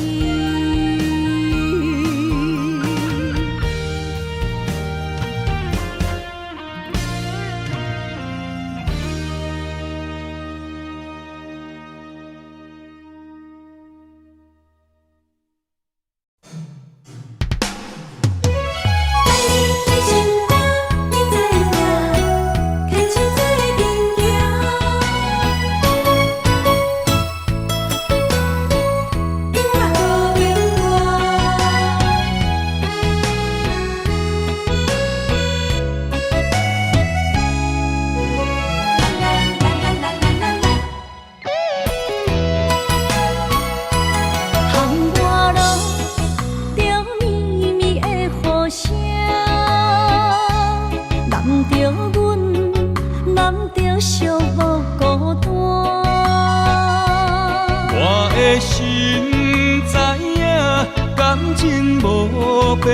[SPEAKER 2] 情无变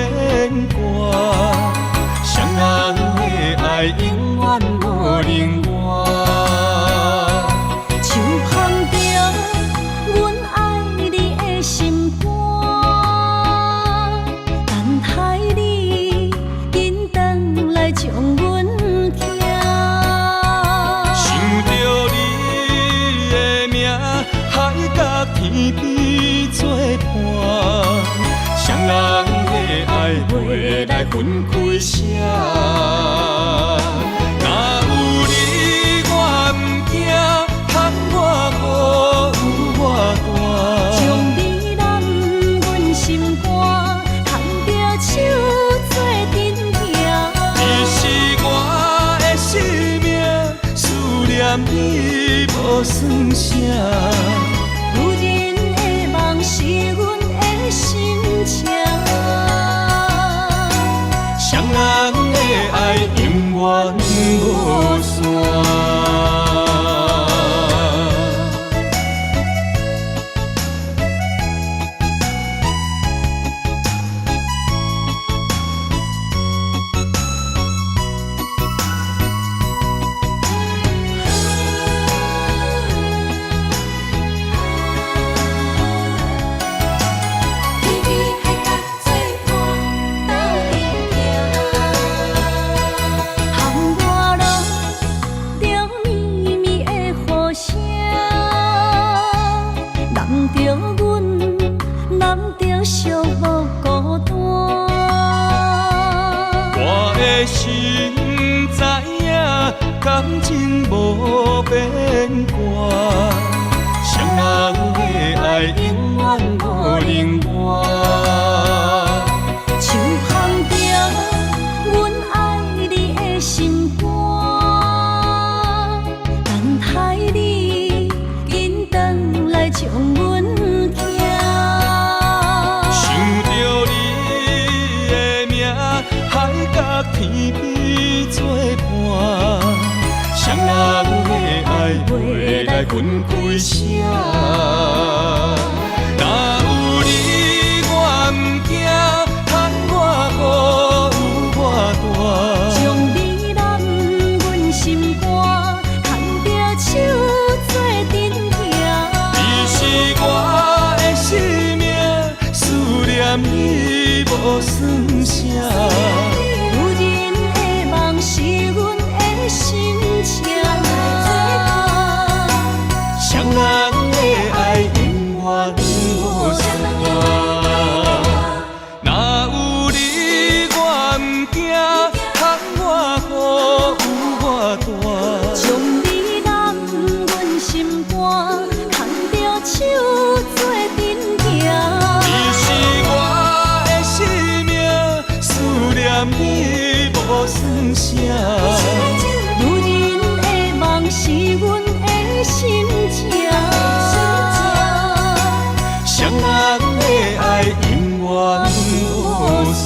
[SPEAKER 2] 卦，双人的爱永远无另外。
[SPEAKER 1] 像捧着阮爱你的心肝，等待你紧转来将阮听。
[SPEAKER 2] 想着你的名，海甲天边作伴。双人的爱袂来分开啥，若有你我毋惊，叹我无我大。
[SPEAKER 1] 将你揽阮心肝，牵着手做阵行。
[SPEAKER 2] 你是我的生命，思念你无算啥。
[SPEAKER 1] 有人的梦是阮的心情，
[SPEAKER 2] 双人的爱永远无散。心知影，感情无变卦，双人的爱永远无另外。
[SPEAKER 1] 像捧
[SPEAKER 2] 天边作伴，谁人的爱袂来分开谁？若有你我毋惊，喊我雨有我大。
[SPEAKER 1] 将你揽阮心肝，牵着手做阵行。
[SPEAKER 2] 你是我的生命，思念你无算啥。
[SPEAKER 1] 有人的梦是阮的心情，
[SPEAKER 2] 谁人的爱永远无散。若有你我毋惊，喊我雨有我大。
[SPEAKER 1] 将你揽阮心肝，牵着手做阵行。
[SPEAKER 2] 你是我的生命，思念你无算啥。
[SPEAKER 1] 有人的梦是阮的心情，
[SPEAKER 2] 谁人的爱永远无散。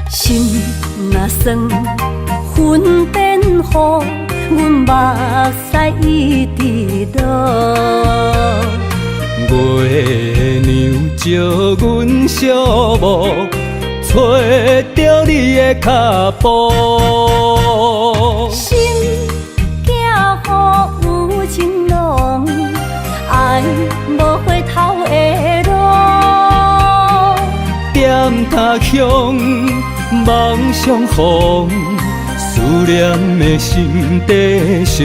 [SPEAKER 1] 心若酸，云变雨，阮目屎一直落。
[SPEAKER 2] 月娘照阮寂寞，找着你的脚步。
[SPEAKER 1] 心行雨有情浓，爱无回头的路。
[SPEAKER 2] 点他向梦相逢，思念的心底烧。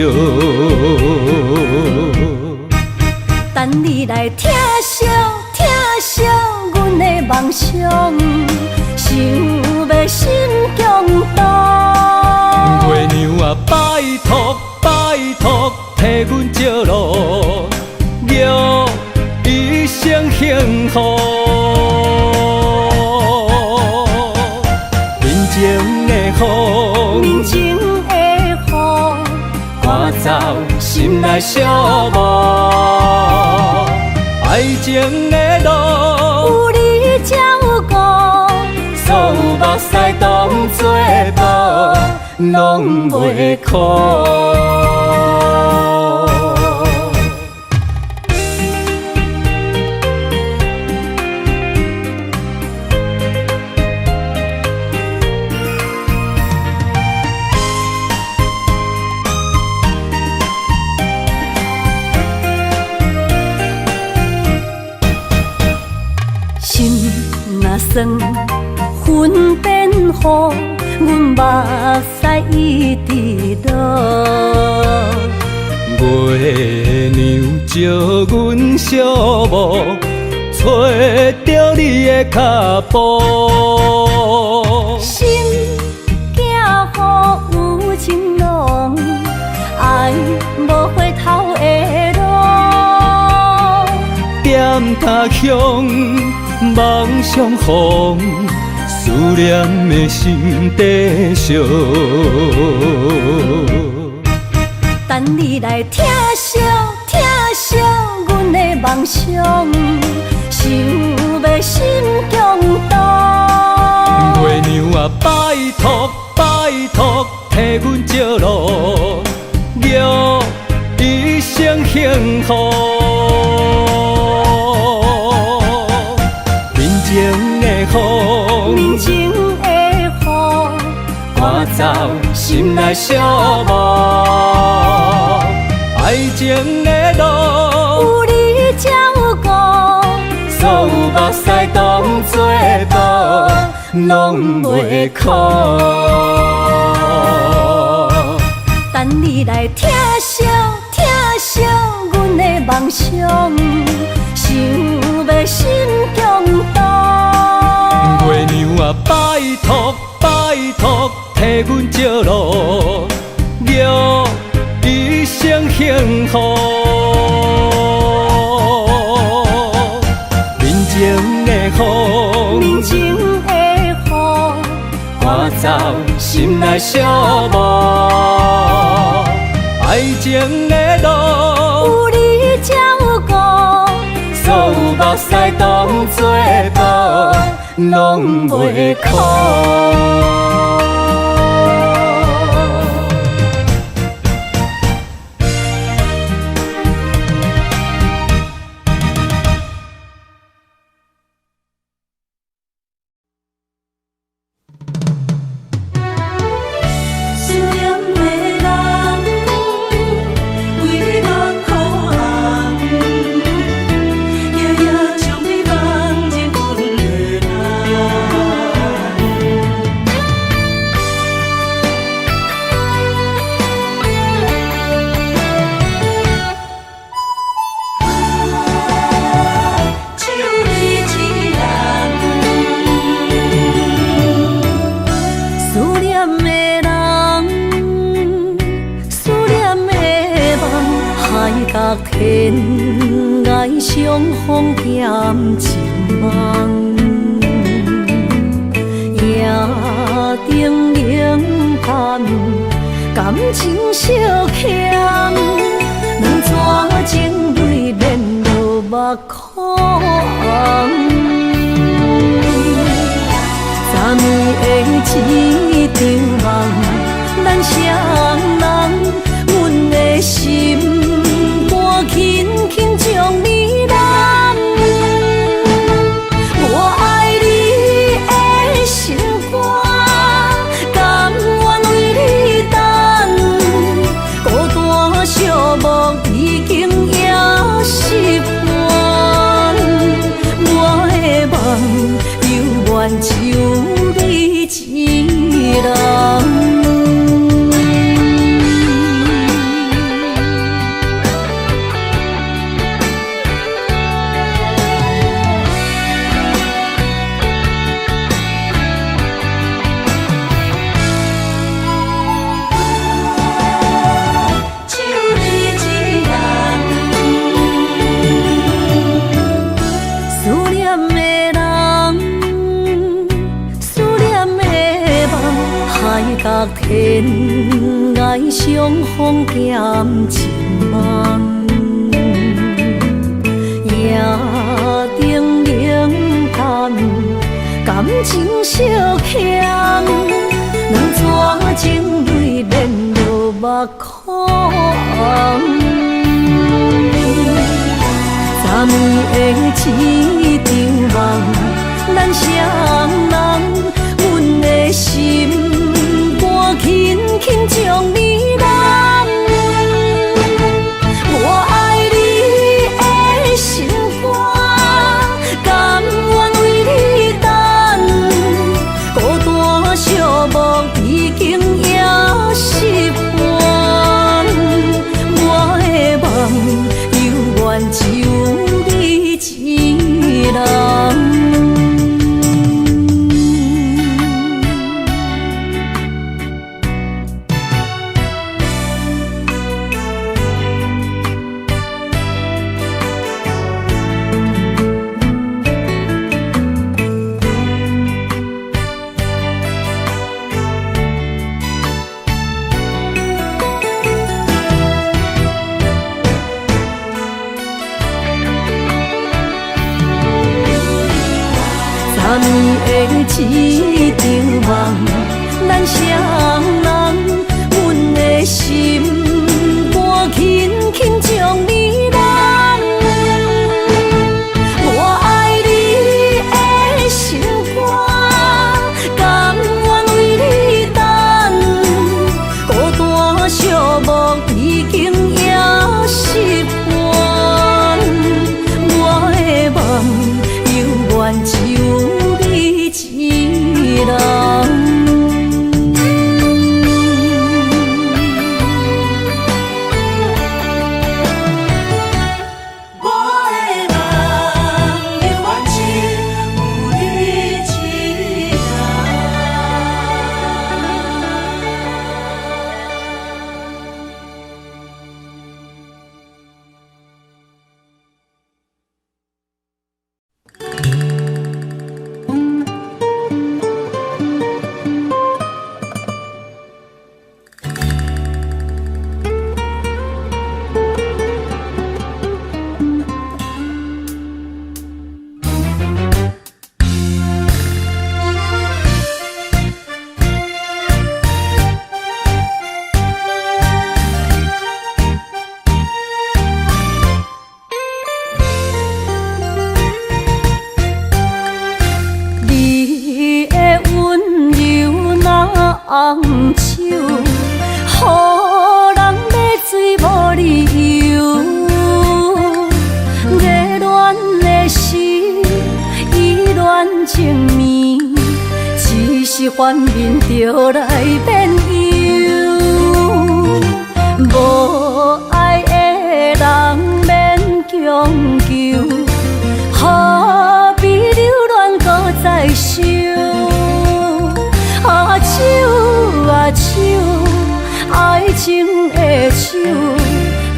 [SPEAKER 1] 等你来疼惜疼惜阮的梦想，想要心强大。
[SPEAKER 2] 月娘啊，拜托拜托，替阮照路，祝一生幸福。面前的雨，
[SPEAKER 1] 面前的雨，
[SPEAKER 2] 赶走心内寂寞。爱情的路，
[SPEAKER 1] 有你才有我，
[SPEAKER 2] 所有目屎当作无，拢袂苦。
[SPEAKER 1] 心若酸，云变雨，阮目屎一直落。
[SPEAKER 2] 月娘照阮寂寞，找着你的脚步。
[SPEAKER 1] 心行雨有情浓，爱无回头的路。
[SPEAKER 2] 点他向梦相逢，思念的心底烧。
[SPEAKER 1] 等你来疼惜疼惜阮的梦想，想要心强大。
[SPEAKER 2] 月娘啊，拜托拜托，替阮照路，祝一生幸福。面前的雨，
[SPEAKER 1] 面前的雨，
[SPEAKER 2] 赶走心内寂寞。爱情的路，
[SPEAKER 1] 有你才有我，
[SPEAKER 2] 所有目屎当作拢袂哭。
[SPEAKER 1] 等你来疼惜疼惜阮的梦想，想要心强大。
[SPEAKER 2] 月娘啊，拜托拜托，替阮照路，祝一生幸福。面前的风，
[SPEAKER 1] 面前的雨，
[SPEAKER 2] 赶走心内寂寞。爱情的路，
[SPEAKER 1] 有你才有我，
[SPEAKER 2] 所有目屎当作宝，拢袂哭。
[SPEAKER 1] 天涯相逢欠情梦，夜灯冷淡，感情小欠，两撮情泪连落目眶。昨暝的一场梦，咱双人，阮的心。轻轻将你揽，我爱你的心肝，甘愿为你等。孤单寂寞已经也习惯，我的梦犹原只有你一人。天涯相逢欠情梦，夜灯冷淡，感情小欠，两撮情泪连落目眶。昨暝的一场梦，咱双人，阮的心。轻轻将你揽，我爱你的心肝，甘愿为你等。孤单寂寞已经也习惯，我的梦犹原只有你一人。昨暝的一场梦，咱双人，阮的心肝轻轻将你揽。我爱你的心肝，甘愿为你等。孤单寂寞已经也习惯，我的梦犹原只有。一人。红手，予人买水无理由。热恋的时，意乱情迷，一时反面就来变忧。无爱的人免强求，何必留恋搁再想？手，爱情的手，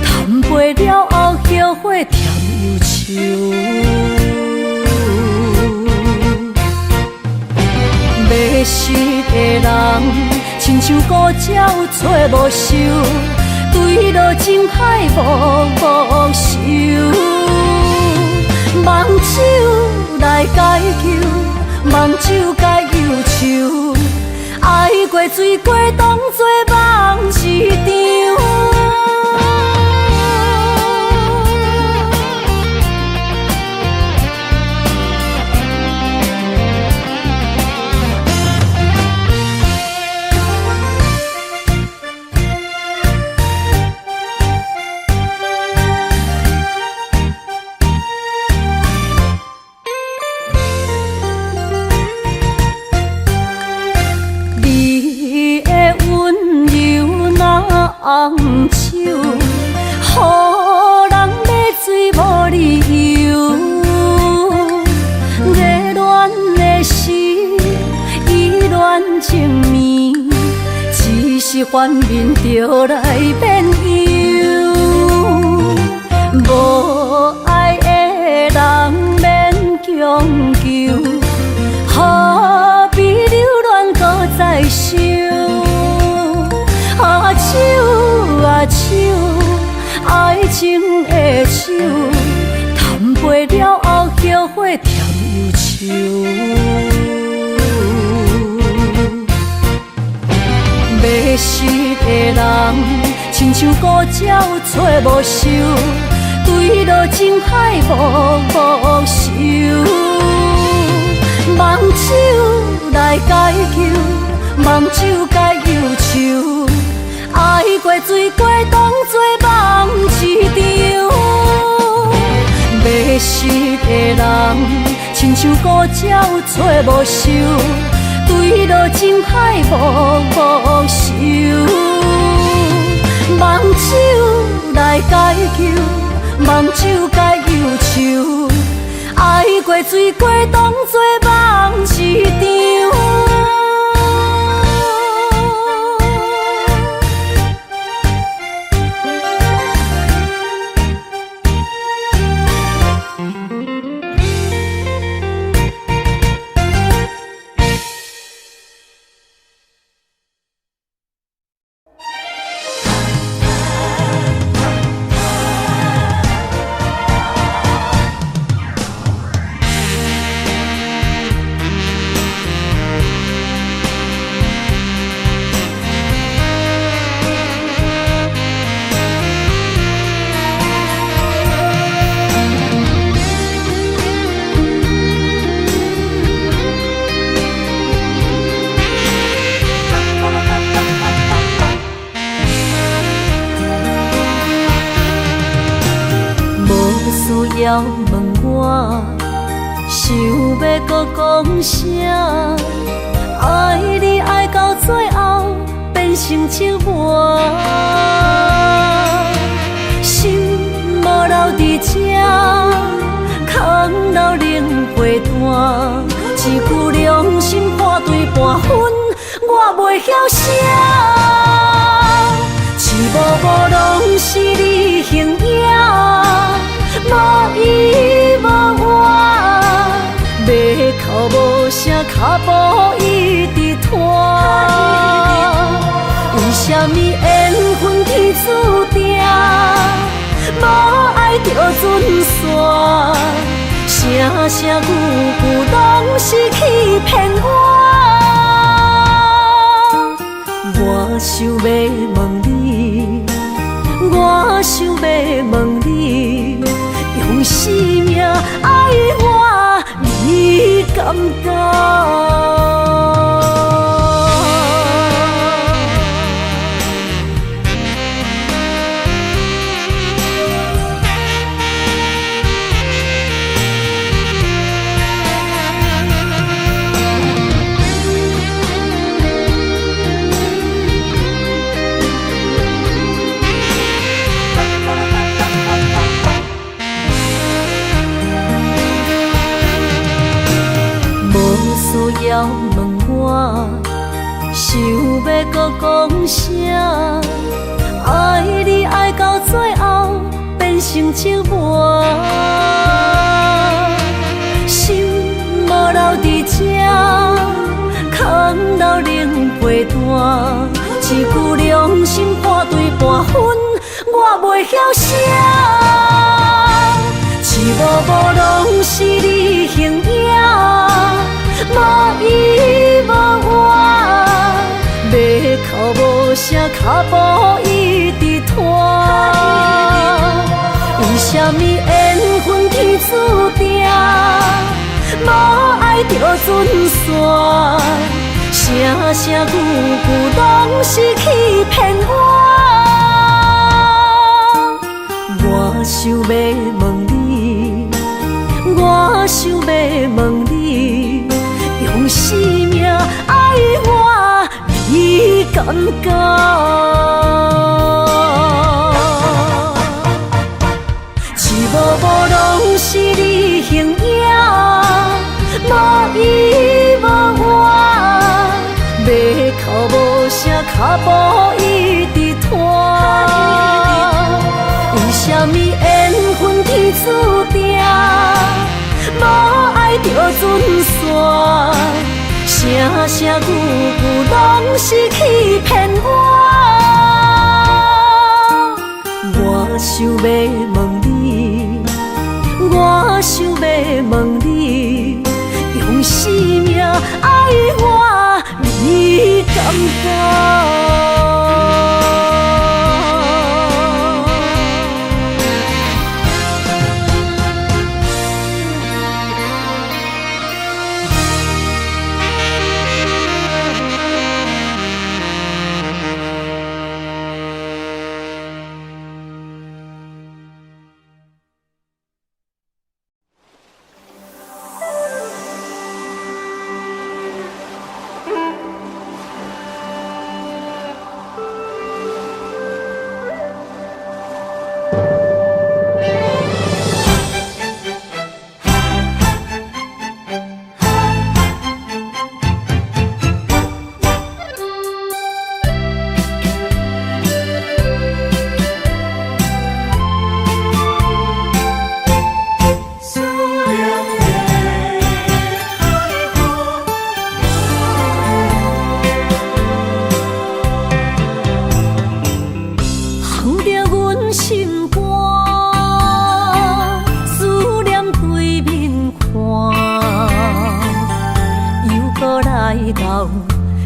[SPEAKER 1] 谈袂了后后悔添忧愁。迷失的人，亲像孤鸟找无收，对落情海无收。梦手来解救，梦手该忧愁。爱过水过，当作梦一场。红手，予人买水无理由。热恋的时，意乱情迷，一时反面就来变忧。无爱的人免强求，何必留恋搁再想？手，爱情的手，谈袂了后后悔添忧愁。迷失的人，亲像孤鸟找无收，对落情海无收。梦手来解救，梦手该忧愁。爱过水过，当作梦一场。迷失的人，亲像孤鸟找无收，对落情海无收。梦手来解救，梦手该忧愁。爱过水过，当作梦一场。要问我，想要搁讲啥？成寂寞，心无留伫这，空留冷陪伴。一句良心破对半分，我袂晓写。一幕幕拢是你形影，无依无我，要哭无声，脚步一直拖。为什么缘分天注定，无爱就准线？声声句句拢是欺骗我。我想要问你，我想要问你，用生命爱我，你敢敢？要问我，想要搁讲啥？爱你爱到最后变成寂寞，心无留伫这，空留冷陪伴。一句良心破对半分，我袂晓写。一幕幕拢是你形影，无依无我，要哭无声，脚步一直拖。为什么缘分天注定，无爱就准线？声声句句拢是欺骗我。我想要问你，我想要问你，用生命爱我，你敢敢？一幕幕拢是你形影，无依无我，要哭无声，脚步一直拖。为什么缘分天注定，无爱就准线？声声句句拢是欺骗我。我想要问你，我想要问你，用生命爱我，你敢敢？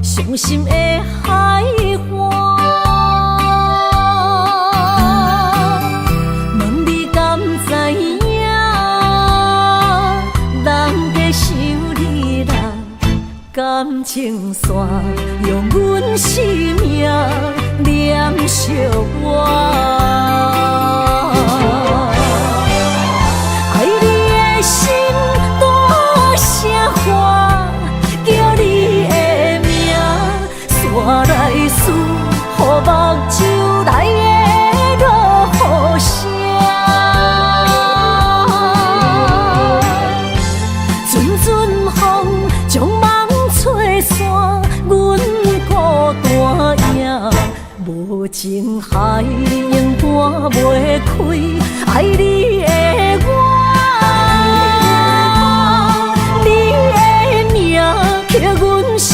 [SPEAKER 1] 伤心的海岸，问你敢知影？人在想你人感情线，用阮生命念惜我。爱你的心大声喊，叫你的名。我来思开，爱你的我，你的名刻阮心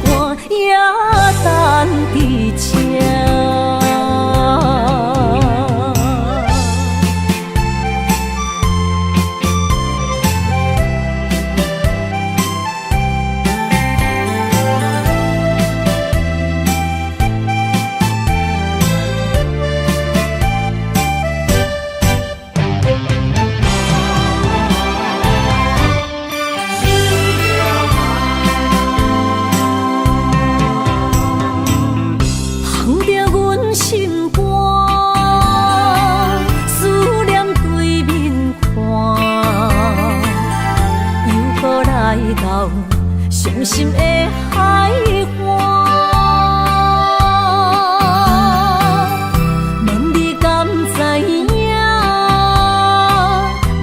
[SPEAKER 1] 肝，也等伫这。伤心的海岸，问你敢知影？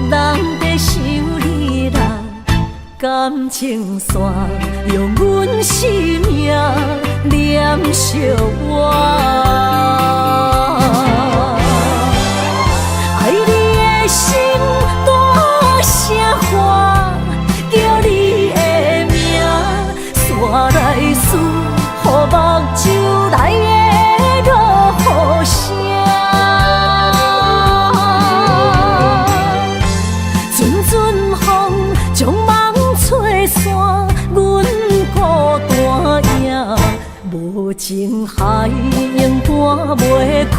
[SPEAKER 1] 人在想你人，感情线用阮生命念惜我。爱你的心大声喊，叫你我来思，予目睭内的落雨声，阵阵风将梦吹散，阮孤单影，无情海永断袂开，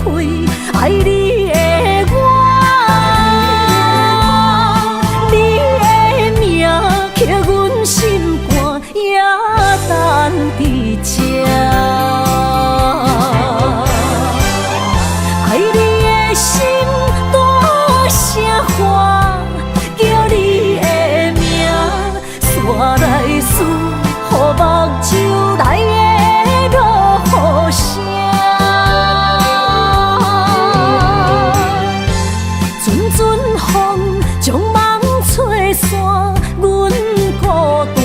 [SPEAKER 1] 爱你的我，你的名刻阮心肝，也等伫这，爱你的心大声喊，叫你的名，煞来思，予目睭内的落雨声，阵阵风将梦吹散，阮孤单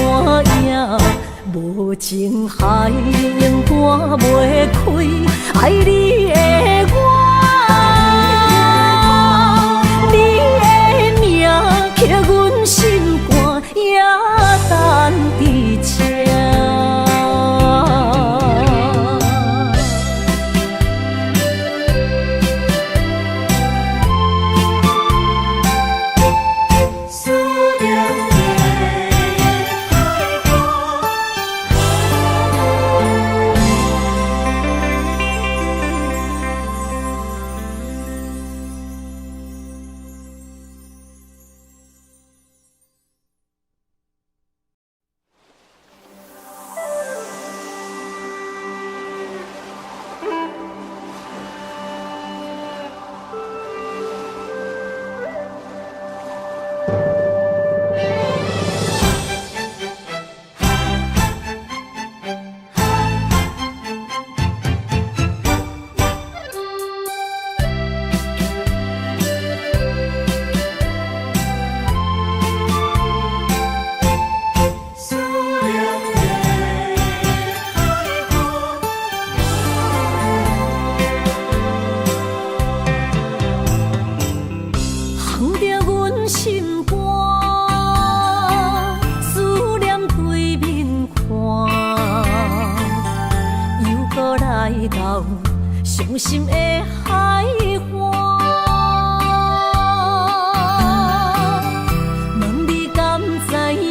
[SPEAKER 1] 影。无情海永断袂开，爱你的我，你的名刻阮心肝，也等伫这。伤心的海岸，问你敢知影？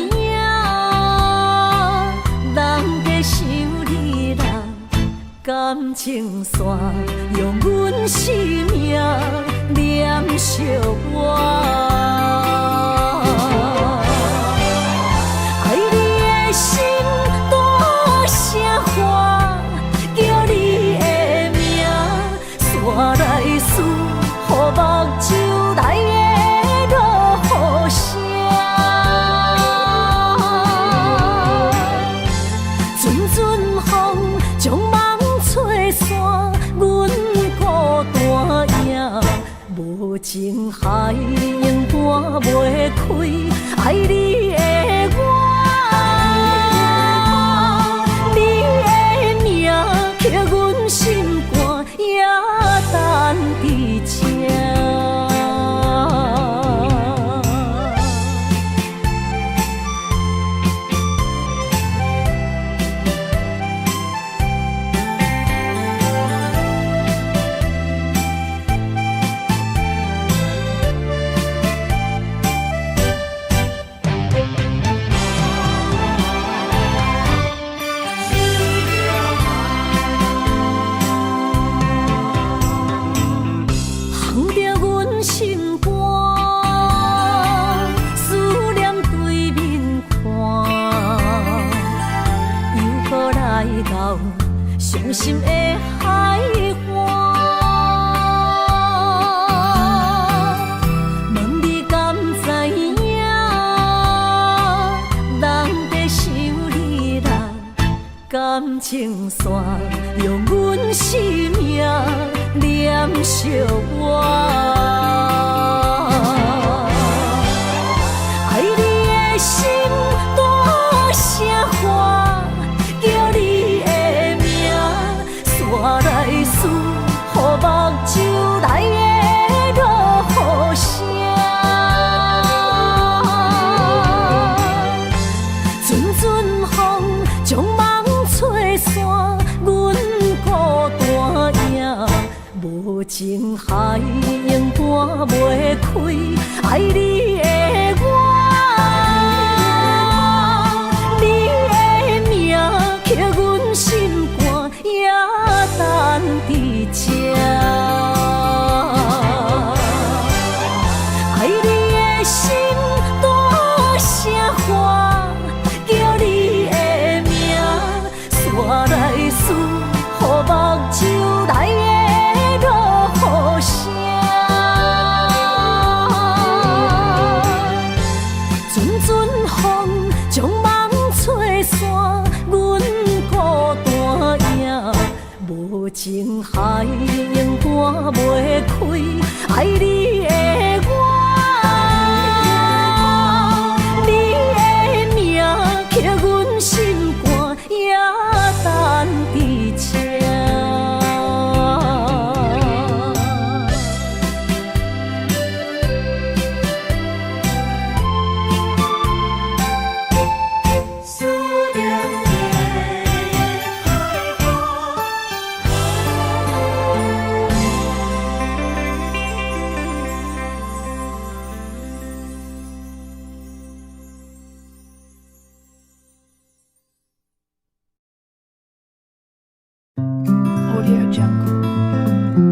[SPEAKER 1] 人在想你人，感情线用阮生命念惜我。爱你的心大声喊，叫你的名，煞来思，予目睭内的落雨声，阵阵风将梦吹散，阮孤单影，无情海永断袂开，爱你的我。刻阮心肝，也等伫这。来到伤心的海岸。问你敢知影？人在想你人感情线，用阮生命念惜我。爱你的心大声喊，叫你的名，山来思，予目睭内的落雨声。阵阵风将梦吹散，阮孤单影，无情海涌赶袂开，爱你的我。心肝也等伫这，爱你的心大声喊，叫你的名，山来思，予目睭内的落雨声。阵阵风将梦吹散，阮无情海涌赶袂开，爱你的我，你的名刻阮心肝，也等伫这。
[SPEAKER 3] Audio Jungle.